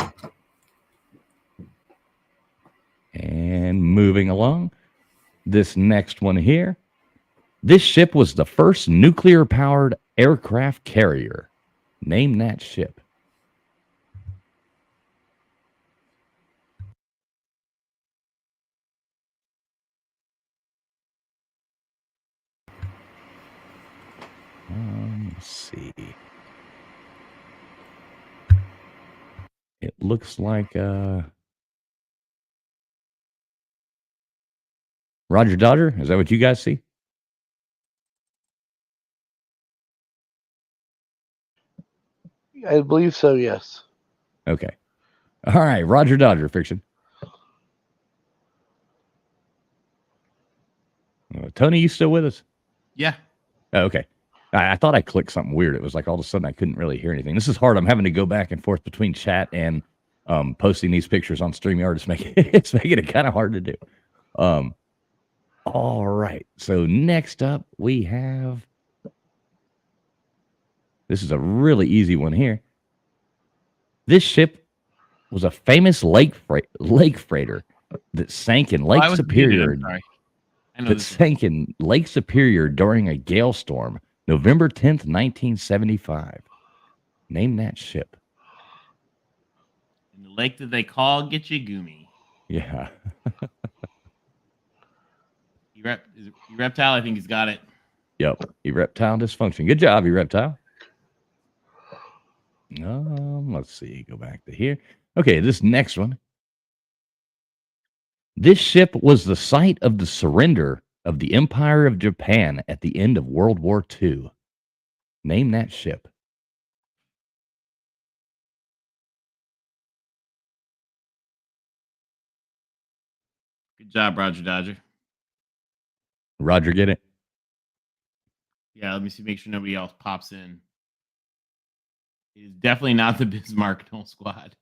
And moving along, this next one here. This ship was the first nuclear-powered aircraft carrier. Name that ship. Let's see. It looks like Roger Dodger. Is that what you guys see? I believe so, yes. Okay. All right, Roger Dodger fiction. Tony, you still with us? Yeah. Oh, okay. I thought I clicked something weird. It was like all of a sudden I couldn't really hear anything. This is hard. I'm having to go back and forth between chat and posting these pictures on StreamYard. It's making it kind of hard to do. All right. So next up we have. This is a really easy one here. This ship was a famous lake freighter that sank in Lake Superior. That sank in Lake Superior during a gale storm, November 10th, 1975. Name that ship. In the lake that they call Gitchigumi. Yeah. Reptile, I think he's got it. Yep. Ereptile Dysfunction. Good job, Ereptile. Let's see. Go back to here. Okay, this next one. This ship was the site of the surrender of the Empire of Japan at the end of World War II. Name that ship. Good job, Roger Dodger. Roger, get it? Yeah, let me see. Make sure nobody else pops in. It is definitely not the Bismarck Knoll Squad.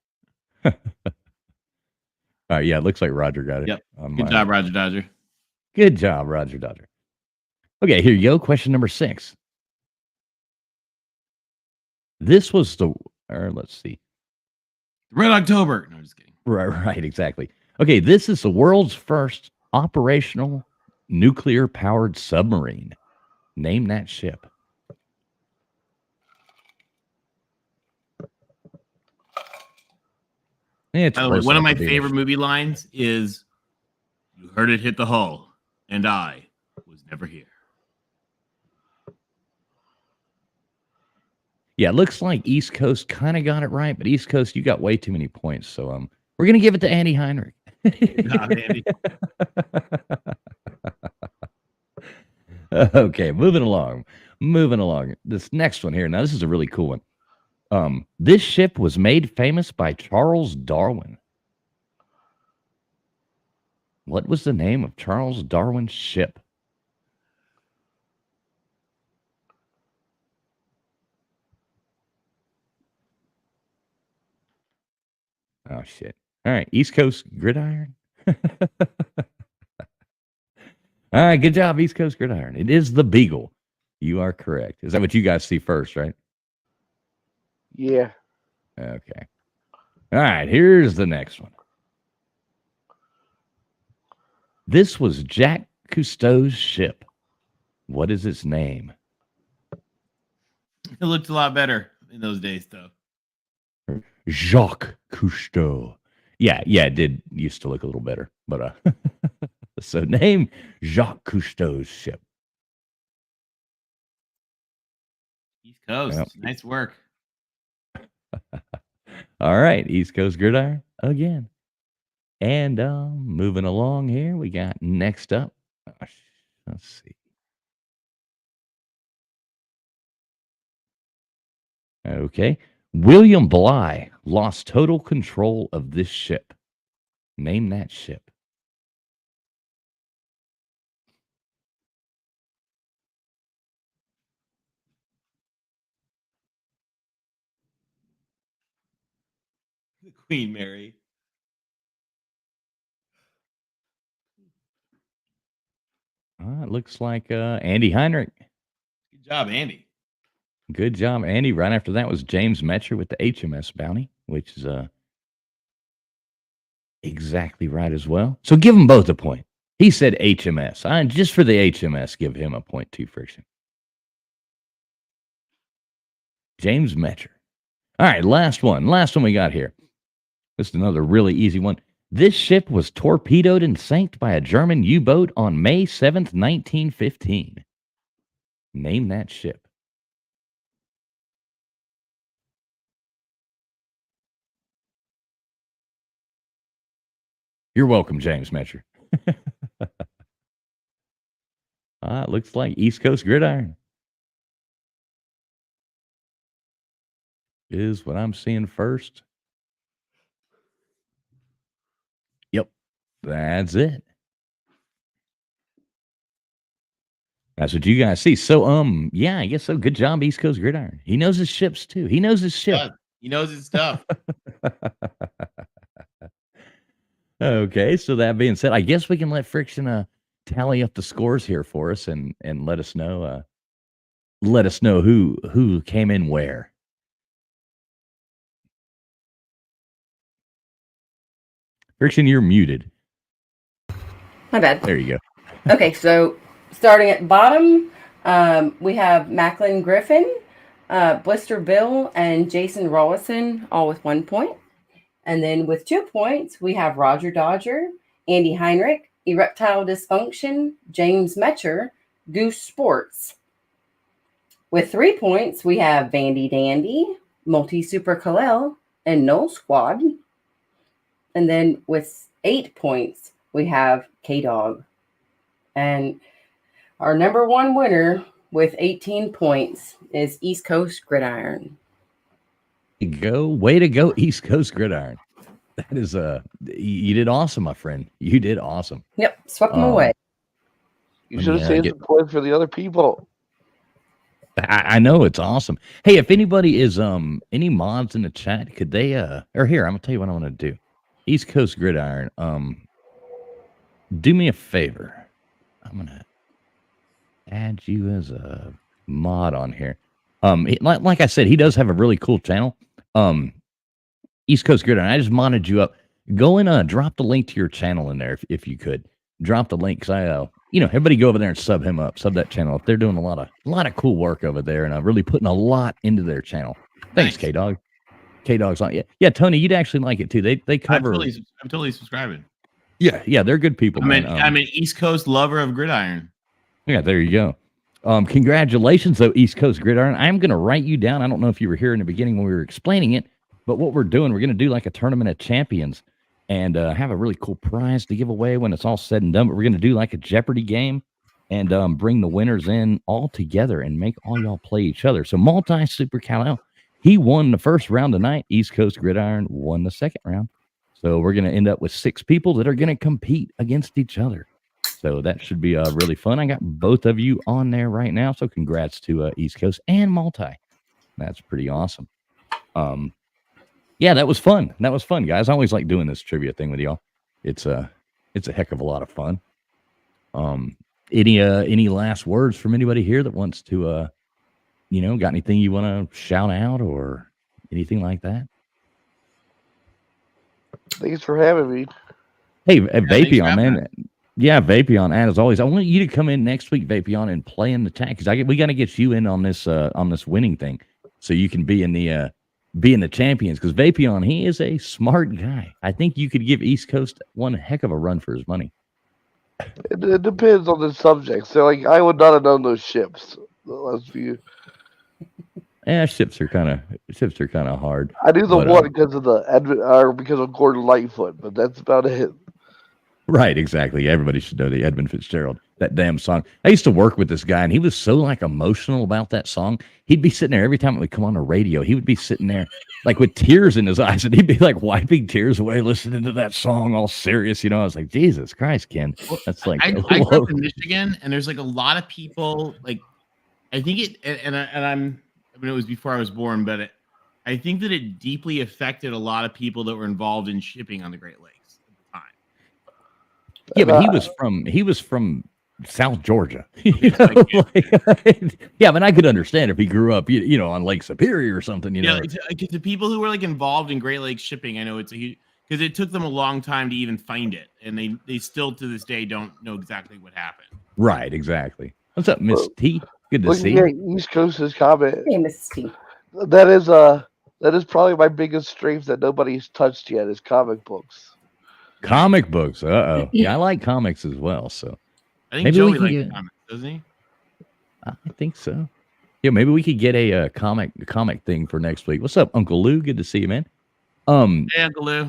All right, yeah, it looks like Roger got it. Yep. on Good my- job, Roger Dodger. Good job, Roger Dodger. Okay, here you go. Question number 6. This was the, or let's see. Red October. No, just kidding. Right, exactly. Okay, this is the world's first operational nuclear powered submarine. Name that ship. It's By the way, close one of enough my to be favorite movie lines is, "You heard it hit the hull, and I was never here." Yeah, it looks like East Coast kind of got it right, but East Coast, you got way too many points. So we're gonna give it to Andy Heinrich. job, Andy. Okay, moving along. This next one here. Now, this is a really cool one. This ship was made famous by Charles Darwin. What was the name of Charles Darwin's ship? Oh, shit. All right, East Coast Gridiron. All right, good job, East Coast Gridiron. It is the Beagle. You are correct. Is that what you guys see first, right? Yeah. Okay. All right, here's the next one. This was Jacques Cousteau's ship. What is its name? It looked a lot better in those days, though. Jacques Cousteau. Yeah, it did used to look a little better, but so name Jacques Cousteau's ship. East Coast. Yep. Nice work. All right, East Coast Gridiron again. And moving along here, we got next up. Let's see. Okay. William Bligh lost total control of this ship. Name that ship. The Queen Mary. It looks like Andy Heinrich. Good job, Andy. Good job, Andy. Right after that was James Metcher with the HMS Bounty, which is exactly right as well. So give them both a point. He said HMS. Just for the HMS, give him a point too, Friction. James Metcher. All right, last one. Last one we got here. This is another really easy one. This ship was torpedoed and sank by a German U-boat on May 7th, 1915. Name that ship. You're welcome, James Metcher. It looks like East Coast Gridiron is what I'm seeing first. Yep, that's it. That's what you guys see. So, yeah, I guess so. Good job, East Coast Gridiron. He knows his ships too. He knows his ship. He knows his stuff. Okay, so that being said, I guess we can let Friction tally up the scores here for us and let us know who came in where. Friction, you're muted. My bad. There you go. Okay, so starting at bottom, we have Macklin Griffin, Blister Bill, and Jason Rawlison, all with 1 point. And then with 2 points, we have Roger Dodger, Andy Heinrich, Erectile Dysfunction, James Metcher, Goose Sports. With 3 points, we have Vandy Dandy, Multi Super Kalel, and Knoll Squad. And then with 8 points, we have K-Dog. And our number one winner with 18 points is East Coast Gridiron. Way to go, East Coast Gridiron. That is you did awesome, my friend. You did awesome. Yep, swept them away. You should have saved the points for the other people. I know, it's awesome. Hey, if anybody is any mods in the chat, could they or here, I'm gonna tell you what I want to do. East Coast Gridiron, do me a favor. I'm gonna add you as a mod on here. Like I said, he does have a really cool channel. East Coast Gridiron, I just modded you up. Go and drop the link to your channel in there if you could. Drop the link, because everybody go over there and sub him up, sub that channel up. They're doing a lot of cool work over there, and really putting a lot into their channel. Thanks, Nice. K-Dog. K-Dog's on. Yeah, Tony, you'd actually like it too. They cover. I'm totally subscribing. Yeah, they're good people. I'm man. an East Coast lover of gridiron. Yeah, there you go. Congratulations, though, East Coast Gridiron. I'm going to write you down. I don't know if you were here in the beginning when we were explaining it, but what we're doing, we're going to do like a tournament of champions and have a really cool prize to give away when it's all said and done. But we're going to do like a Jeopardy game and bring the winners in all together and make all y'all play each other. So Multi-Super Kal-El, he won the first round tonight. East Coast Gridiron won the second round. So we're going to end up with 6 people that are going to compete against each other. So that should be really fun. I got both of you on there right now. So congrats to East Coast and Multi. That's pretty awesome. Yeah, that was fun. That was fun, guys. I always like doing this trivia thing with y'all. It's a heck of a lot of fun. Any last words from anybody here that wants to, got anything you want to shout out or anything like that? Thanks for having me. Hey, thanks for Vapion, having man. Yeah, Vapion, as always. I want you to come in next week, Vapion, and play in the chat because we got to get you in on this winning thing, so you can be in the champions. Because Vapion, he is a smart guy. I think you could give East Coast one heck of a run for his money. It depends on the subject. So, like, I would not have known those ships. Let's be. Yeah, ships are kind of hard. I knew the But, one because of because of Gordon Lightfoot, but that's about it. Right, exactly. Everybody should know the Edmund Fitzgerald, that damn song. I used to work with this guy, and he was so like emotional about that song. He'd be sitting there every time it would come on the radio. He would be sitting there like with tears in his eyes, and he'd be like wiping tears away, listening to that song, all serious. I was like, Jesus Christ, Ken. That's like I grew up in Michigan, and there's like a lot of people. Like, I think it, and it was before I was born, but I think that it deeply affected a lot of people that were involved in shipping on the Great Lakes. Yeah, but he was from South Georgia. Yeah, but I could understand if he grew up, on Lake Superior or something. Yeah, because the people who were like involved in Great Lakes shipping, I know it's because it took them a long time to even find it, and they still to this day don't know exactly what happened. Right, exactly. What's up, Miss T? Good to see you. East Coast's comment. Hey, Miss T. That is probably my biggest strength that nobody's touched yet is comic books. Comic books. Uh-oh. Yeah, I like comics as well. So I think maybe Joey we can likes comics, doesn't he? I think so. Yeah, maybe we could get a comic thing for next week. What's up, Uncle Lou? Good to see you, man. Hey, Uncle Lou.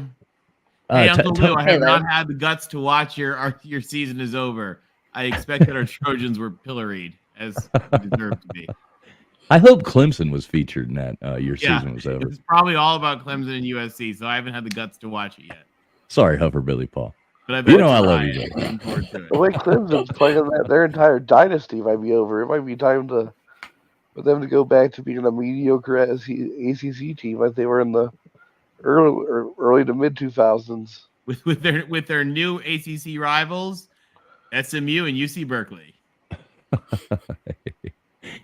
Hey, Uncle Lou, I have Hey, not had the guts to watch your season is over. I expect that our Trojans were pilloried as they deserve to be. I hope Clemson was featured in that. Your season was over. It's probably all about Clemson and USC, so I haven't had the guts to watch it yet. Sorry, Huffer Billy Paul. But I love you, buddy. Looking forward to it. The way Clemson's playing their entire dynasty might be over. It might be time for them to go back to being a mediocre ACC team like they were in the early to mid 2000s. With their new ACC rivals, SMU and UC Berkeley.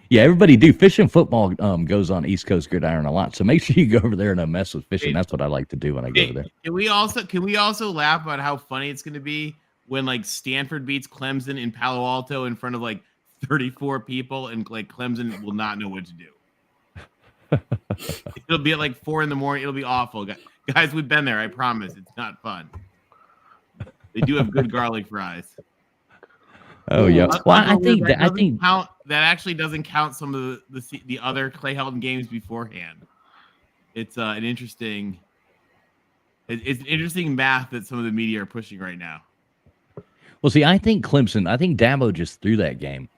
Yeah, everybody do. Fishing football goes on East Coast Gridiron a lot, so make sure you go over there and mess with fishing. That's what I like to do when I go over there. Can we also laugh about how funny it's going to be when like Stanford beats Clemson in Palo Alto in front of like 34 people, and like Clemson will not know what to do. It'll be at like 4 a.m. It'll be awful, guys. We've been there. I promise. It's not fun. They do have good garlic fries. Oh yeah. Well, I think that actually doesn't count some of the other Clay Helton games beforehand. It's an interesting math that some of the media are pushing right now. Well, see, I think Dabo just threw that game.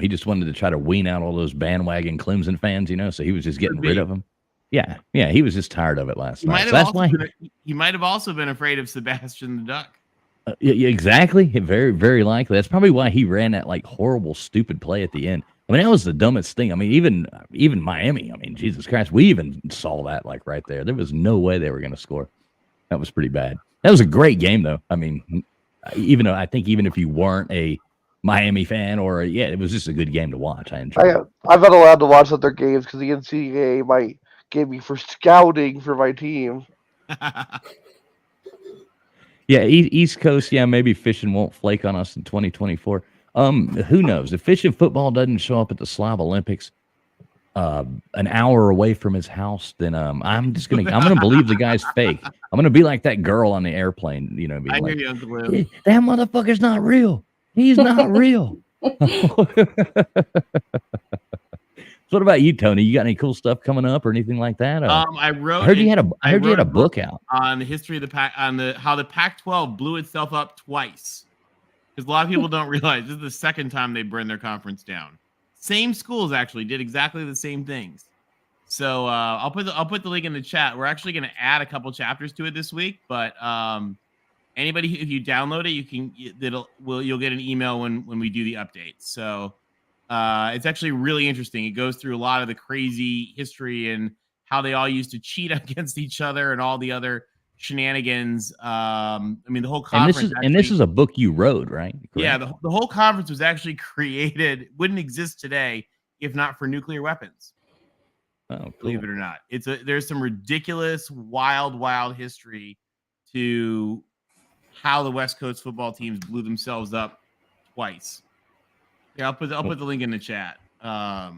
He just wanted to try to wean out all those bandwagon Clemson fans, so he was just getting rid of them. Yeah, he was just tired of it last night. So that's why he might have also been afraid of Sebastian the Duck. yeah, exactly. Very, very likely. That's probably why he ran that like horrible, stupid play at the end. I mean, that was the dumbest thing. I mean, even Miami. I mean, Jesus Christ, we even saw that like right there. There was no way they were going to score. That was pretty bad. That was a great game, though. I mean, even if you weren't a Miami fan it was just a good game to watch. I enjoyed it. I'm not allowed to watch other games because the NCAA might get me for scouting for my team. Yeah, East Coast, maybe fishing won't flake on us in 2024. Who knows? If fishing football doesn't show up at the Slav Olympics an hour away from his house, then I'm gonna believe the guy's fake. I'm gonna be like that girl on the airplane, being I like, hear you, Uncle Lou. that motherfucker's not real. He's not real. So what about you, Tony? You got any cool stuff coming up or anything like that? I heard you had a book out on the history of the Pac, how the Pac-12 blew itself up twice. Because a lot of people don't realize this is the second time they burned their conference down. Same schools actually did exactly the same things. So I'll put the link in the chat. We're actually going to add a couple chapters to it this week, but anybody, if you download it, you'll get an email when we do the update. So it's actually really interesting. It goes through a lot of the crazy history and how they all used to cheat against each other and all the other shenanigans. I mean, the whole conference. And this is a book you wrote, right? Correct? Yeah, the whole conference was actually created, wouldn't exist today if not for nuclear weapons. Oh, cool. Believe it or not, there's some ridiculous, wild history to how the West Coast football teams blew themselves up twice. Yeah, I'll put the link in the chat. If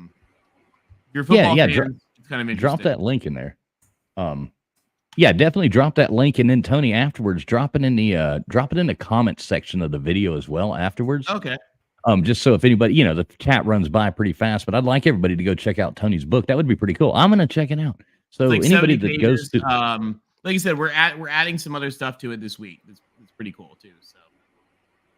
you're a football fan, it's kind of interesting. Drop that link in there. Yeah, definitely drop that link, and then Tony afterwards drop it in the comments section of the video as well afterwards. Okay. Just so if anybody, the chat runs by pretty fast, but I'd like everybody to go check out Tony's book. That would be pretty cool. I'm gonna check it out. So like anybody that goes to, like you said, we're adding some other stuff to it this week. It's pretty cool too. So.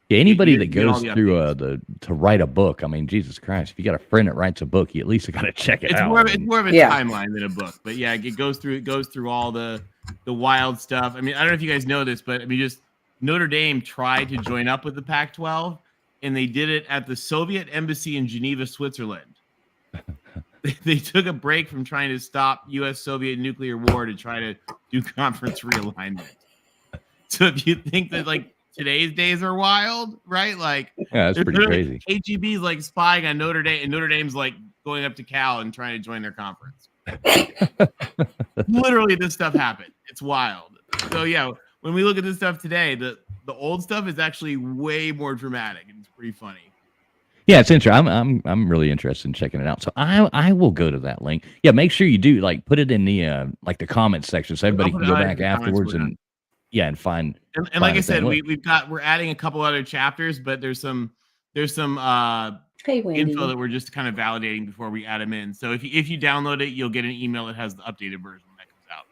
Yeah, anybody that goes through to write a book, I mean, Jesus Christ, if you got a friend that writes a book, you at least got to check it out. It's more of a timeline than a book, but yeah, it goes through all the wild stuff. I mean, I don't know if you guys know this, but I mean, just Notre Dame tried to join up with the Pac-12, and they did it at the Soviet embassy in Geneva, Switzerland. They took a break from trying to stop U.S.-Soviet nuclear war to try to do conference realignment. So if you think that like today's days are wild, right? Like, yeah, that's pretty crazy. KGB's like spying on Notre Dame, and Notre Dame's like going up to Cal and trying to join their conference. Literally, this stuff happened. It's wild. So yeah, when we look at this stuff today, the old stuff is actually way more dramatic, and it's pretty funny. Yeah, it's interesting. I'm really interested in checking it out. So I will go to that link. Yeah, make sure you do like put it in the like the comments section so everybody can go back afterwards and. Yeah, and find. And like I said, we're adding a couple other chapters, but there's some info that we're just kind of validating before we add them in. So if you download it, you'll get an email that has the updated version that comes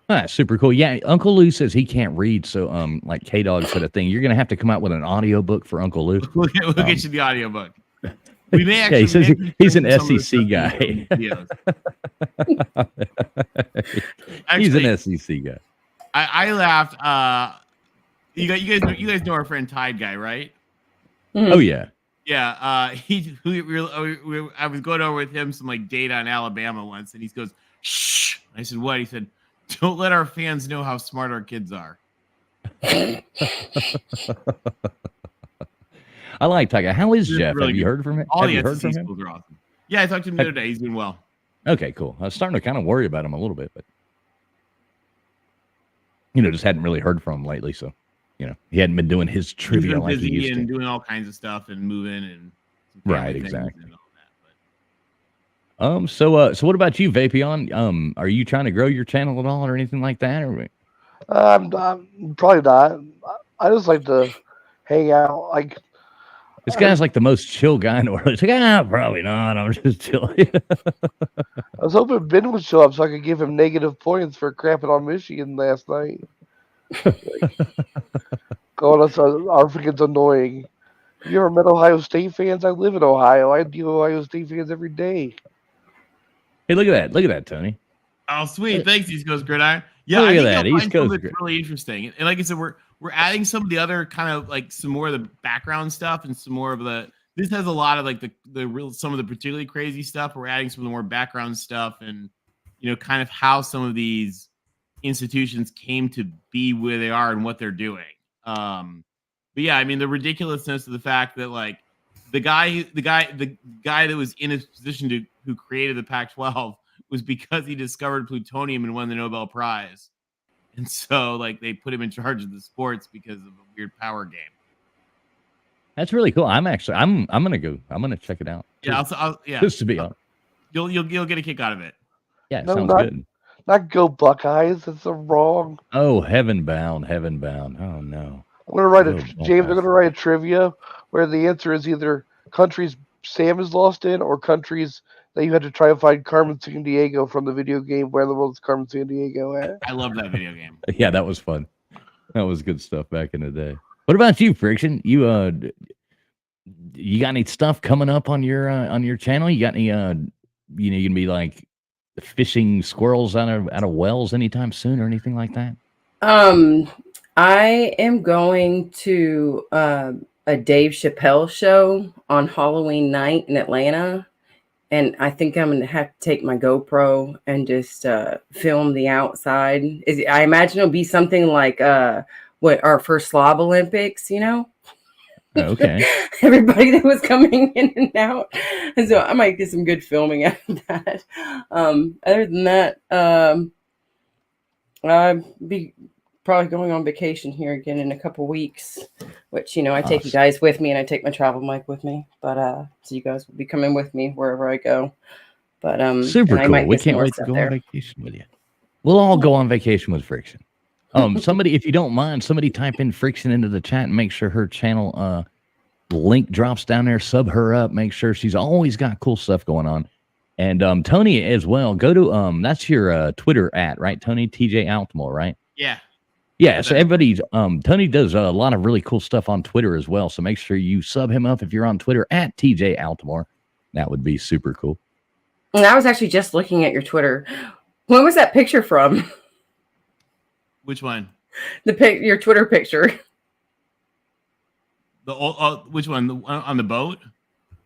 out. Super cool. Yeah, Uncle Lou says he can't read, so like K-Dog said a thing. You're gonna have to come out with an audiobook for Uncle Lou. We'll get you the audiobook. We may actually. Yeah, he says he's an SEC guy. He's an SEC guy. I laughed. You guys know our friend Tide guy, right? Oh yeah. Yeah. I was going over with him some like data on Alabama once, and he goes, "Shh." I said, "What?" He said, "Don't let our fans know how smart our kids are." I like Tiger. How is Jeff? Really Have you heard from him? All the SEC schools are awesome. Yeah, I talked to him the other day. He's doing well. Okay, cool. I was starting to kind of worry about him a little bit, but just hadn't really heard from him lately. So, he hadn't been doing his trivia like he used to. Doing all kinds of stuff and moving and right, exactly. And all that, but. So what about you, Vapion? Are you trying to grow your channel at all or anything like that? Or I'm probably not. I just like to hang out. Like this guy's like the most chill guy in the world. He's like, probably not. I'm just chilling. I was hoping Ben would show up so I could give him negative points for crapping on Michigan last night. calling us our freaking annoying. You ever met Ohio State fans? I live in Ohio. I deal with Ohio State fans every day. Hey, look at that. Look at that, Tony. Oh, sweet. Thanks, East Coast Gridiron. Yeah, Look I at think that, you'll East find some Coast of it's Grid. really interesting. And like I said, we're adding some of the other kind of like some more of the background stuff and some more of the. This has a lot of like the real some of the particularly crazy stuff. We're adding some of the more background stuff and kind of how some of these institutions came to be where they are and what they're doing. But yeah, I mean the ridiculousness of the fact that like the guy that was in his position who created the Pac-12 was because he discovered plutonium and won the Nobel Prize. And so like they put him in charge of the sports because of a weird power game. That's really cool. I'm gonna go. I'm gonna check it out. Yeah, yeah. Just to be honest. You'll get a kick out of it. Yeah, it No, sounds not- good. Not go Buckeyes. That's wrong. Oh, heaven bound. Oh no. I'm gonna write No, James. I'm gonna write a trivia where the answer is either countries Sam is lost in or countries that you had to try and find Carmen Sandiego from the video game. Where in the world is Carmen Sandiego at? I love that video game. Yeah, that was fun. That was good stuff back in the day. What about you, Friction? You got any stuff coming up on your channel? You got any you gonna be like fishing squirrels out of wells anytime soon or anything like that? I am going to a Dave Chappelle show on Halloween night in Atlanta. And I think I'm going to have to take my GoPro and just film the outside. I imagine it'll be something like what our first Slob Olympics, Okay. Everybody that was coming in and out. And so I might get some good filming out of that. Other than that, I'll be probably going on vacation here again in a couple weeks, which, I take you guys with me and I take my travel mic with me. But so you guys will be coming with me wherever I go. But super I cool. might We get some can't more wait to stuff go there. on vacation with you. We'll all go on vacation with Friction. Somebody, if you don't mind, somebody type in Friction into the chat and make sure her channel link drops down there. Sub her up. Make sure she's always got cool stuff going on. And Tony as well. Go to that's your Twitter right, Tony TJ Altamore, right? Yeah. Yeah. So everybody's Tony does a lot of really cool stuff on Twitter as well. So make sure you sub him up if you're on Twitter at TJ Altamore. That would be super cool. And I was actually just looking at your Twitter. When was that picture from? Which one? Your Twitter picture. The which one? The one on the boat?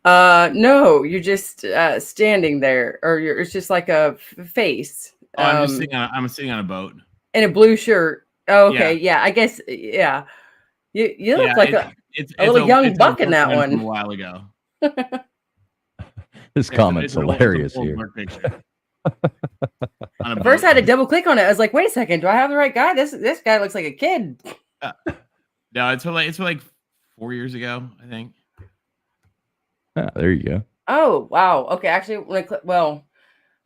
No, you're just standing there, or it's just like a face. Oh, I'm sitting on a boat in a blue shirt. Oh, okay, yeah. I guess, yeah. You look like a little young buck in that one. A while ago. This comment's hilarious here. At first, I had to double click on it. I was like, "Wait a second, do I have the right guy? This guy looks like a kid." No, it's for like 4 years ago, I think. Ah, there you go. Oh wow. Okay, actually,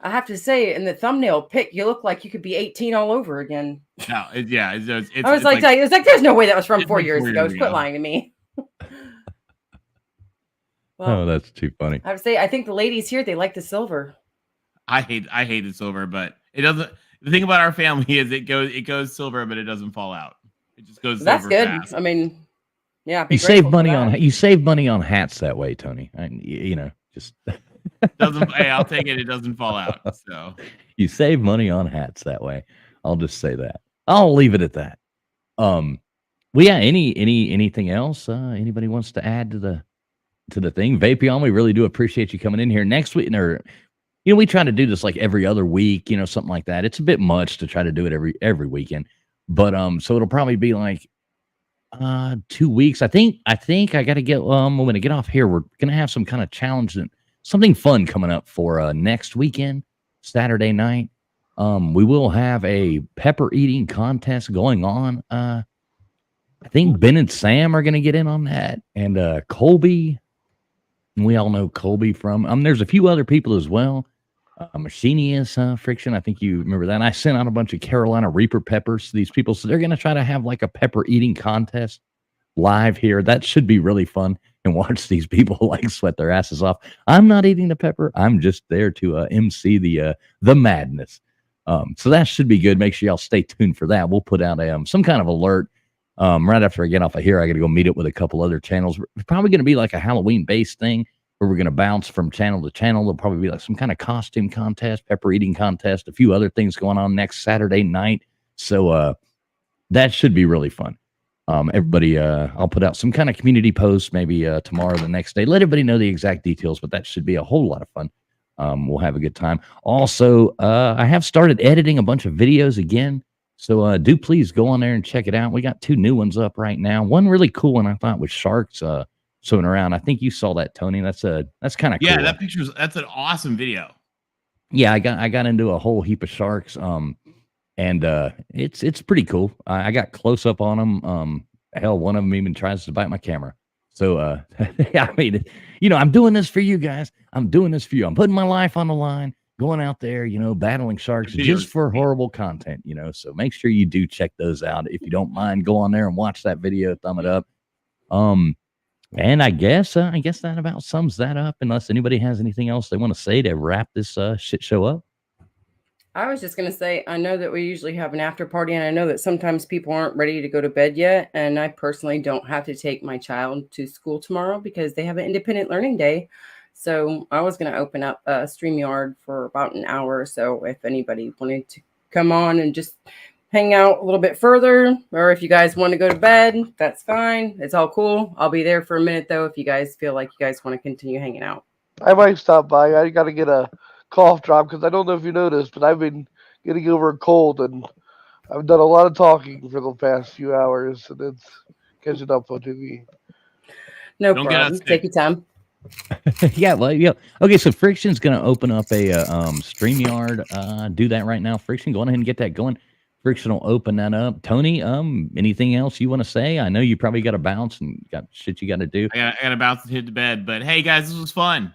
I have to say, in the thumbnail pic, you look like you could be 18 all over again. No, it's I was like, there's no way that was from 4 years ago. 4 years Quit ago. lying to me. Oh, that's too funny. I would say, I think the ladies here, they like the silver. I hate the silver, but it doesn't. The thing about our family is it goes silver, but it doesn't fall out. It just goes. That's silver good. fast. I mean, yeah. You save money on hats that way, Tony. Just doesn't. Hey, I'll take it. It doesn't fall out. So you save money on hats that way. I'll just say that. I'll leave it at that. Well, yeah. Anything else? Anybody wants to add to the thing? Vapion, we really do appreciate you coming in here next week. We try to do this like every other week, something like that. It's a bit much to try to do it every weekend, but so it'll probably be like 2 weeks. I think I got to get I'm going to get off here. We're going to have some kind of challenge and something fun coming up for next weekend, Saturday night. We will have a pepper eating contest going on. I think Ben and Sam are going to get in on that, and Colby. We all know Colby from. There's a few other people as well. Machinius Friction. I think you remember that. And I sent out a bunch of Carolina Reaper peppers to these people, so they're going to try to have like a pepper eating contest live here. That should be really fun, and watch these people like sweat their asses off. I'm not eating the pepper. I'm just there to MC the madness. So that should be good. Make sure y'all stay tuned for that. We'll put out some kind of alert Right after I get off of here, I got to go meet up with a couple other channels. It's probably going to be like a Halloween based thing where we're going to bounce from channel to channel. There'll probably be like some kind of costume contest, pepper eating contest, a few other things going on next Saturday night. So that should be really fun. Everybody, I'll put out some kind of community post maybe tomorrow or the next day. Let everybody know the exact details, but that should be a whole lot of fun. We'll have a good time. Also, I have started editing a bunch of videos again. So do please go on there and check it out. We got 2 new ones up right now. One really cool one I thought was sharks swimming around. I think you saw that, Tony. That's kind of cool. Yeah, that's an awesome video. Yeah, I got into a whole heap of sharks. And it's pretty cool. I got close up on them. Hell, one of them even tries to bite my camera. So I mean, I'm doing this for you guys. I'm doing this for you. I'm putting my life on the line, going out there, battling sharks just for horrible content, So make sure you do check those out. If you don't mind, go on there and watch that video, thumb it up. And I guess that about sums that up, unless anybody has anything else they want to say to wrap this shit show up. I was just going to say, I know that we usually have an after party, and I know that sometimes people aren't ready to go to bed yet. And I personally don't have to take my child to school tomorrow because they have an independent learning day. So I was going to open up a StreamYard for about an hour or so if anybody wanted to come on and just hang out a little bit further. Or if you guys want to go to bed, that's fine. It's all cool. I'll be there for a minute, though, if you guys feel like you guys want to continue hanging out. I might stop by. I got to get a cough drop because I don't know if you noticed, but I've been getting over a cold and I've done a lot of talking for the past few hours, and it's catching up on me. No problem. Take your time. Yeah. Okay, so Friction's going to open up a StreamYard. Do that right now. Friction, go on ahead and get that going. Friction will open that up. Tony, anything else you want to say? I know you probably got to bounce and got shit you got to do. I got to bounce and hit the bed, but hey, guys, this was fun.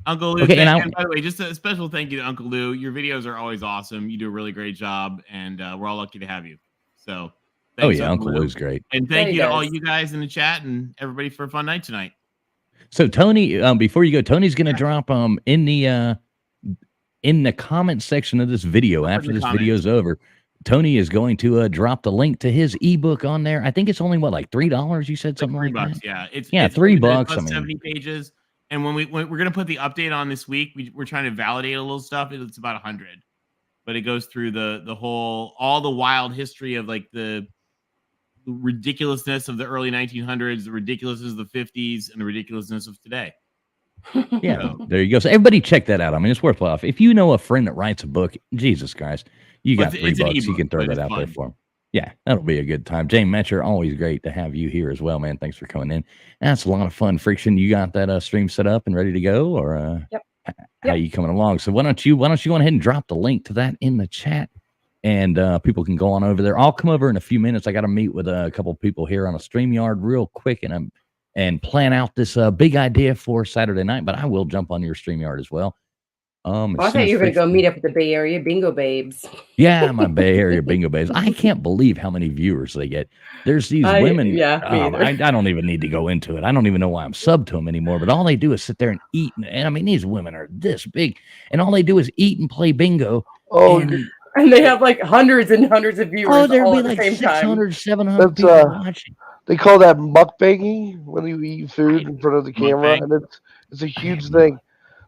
Uncle Lou, okay, and by the way, just a special thank you to Uncle Lou. Your videos are always awesome. You do a really great job, and we're all lucky to have you. So, thanks, Uncle Lou's great. And thank you to all you guys in the chat and everybody for a fun night tonight. So, Tony, before you go, Tony's going to drop in the comment section of this video after this video is over. Tony is going to drop the link to his ebook on there. I think it's only like $3. You said something like $3. that. Yeah, it's $3. I mean, 70 pages. And when we're gonna put the update on this week, we're trying to validate a little stuff. It's about 100, but it goes through all the wild history of like the ridiculousness of the early 1900s, the ridiculousness of the 50s, and the ridiculousness of today. Yeah, so, there you go. So everybody check that out. I mean, it's worthwhile. If you know a friend that writes a book, Jesus Christ, you got $3. You can throw that out there for them. Yeah, that'll be a good time. Jane Metcher, always great to have you here as well, man. Thanks for coming in. That's a lot of fun. Friction, you got that stream set up and ready to go, or Yep. How you coming along? So why don't you go on ahead and drop the link to that in the chat, and people can go on over there. I'll come over in a few minutes. I got to meet with a couple of people here on a StreamYard real quick, and plan out this big idea for Saturday night. But I will jump on your StreamYard as well. I thought you were going to go meet up with the Bay Area Bingo Babes. Yeah, my Bay Area Bingo Babes. I can't believe how many viewers they get. There's these women. Yeah, I don't even need to go into it. I don't even know why I'm subbed to them anymore. But all they do is sit there and eat. And I mean, these women are this big, and all they do is eat and play bingo. Oh, and they have like hundreds and hundreds of viewers. Oh, there'll all be at the like same 600, time. 700 people watching. They call that mukbanging when you eat food in front of the camera, and it's a huge thing.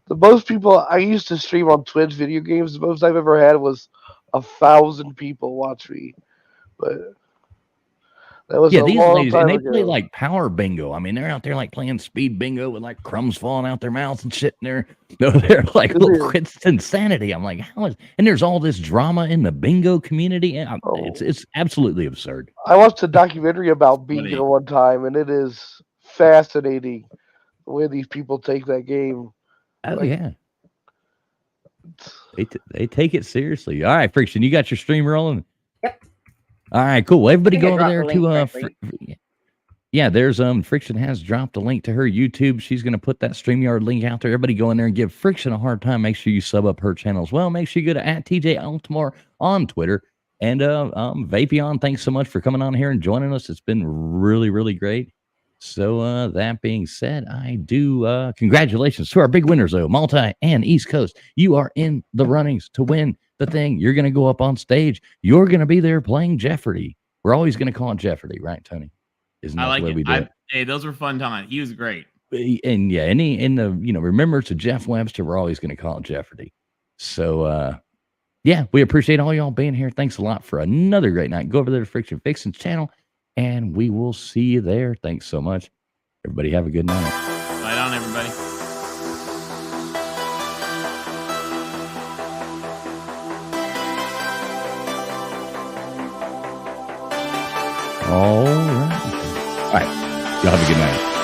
The most people I used to stream on Twitch video games. The most I've ever had was 1,000 people watch me, but that was these ladies, and they ago. play like power bingo. I mean, they're out there like playing speed bingo with like crumbs falling out their mouths and shit. And they're like, look, it's insanity. I'm like, how is? And there's all this drama in the bingo community. It's absolutely absurd. I watched a documentary about bingo one time, and it is fascinating the way these people take that game. Oh, yeah. They take it seriously. All right, Friction, you got your stream rolling? Yep. All right, cool. Well, everybody go over there to there's Friction has dropped a link to her YouTube. She's going to put that StreamYard link out there. Everybody go in there and give Friction a hard time. Make sure you sub up her channel as well. Make sure you go to @TJ Altamar on Twitter. And Vapion, thanks so much for coming on here and joining us. It's been really, really great. So that being said, I do congratulations to our big winners, though, Multi and East Coast. You are in the runnings to win the thing. You're going to go up on stage. You're going to be there playing Jeopardy. we're always going to call it Jeopardy, right, Tony? Isn't that I like the way it. we do it? Hey, those were fun times. He was great. And yeah, in the remembrance of Jeff Webster, we're always going to call it Jeopardy. So yeah, we appreciate all y'all being here. Thanks a lot for another great night. Go over there to Friction Fixins channel, and we will see you there. Thanks so much. Everybody have a good night. Right on, everybody. All right. Y'all have a good night.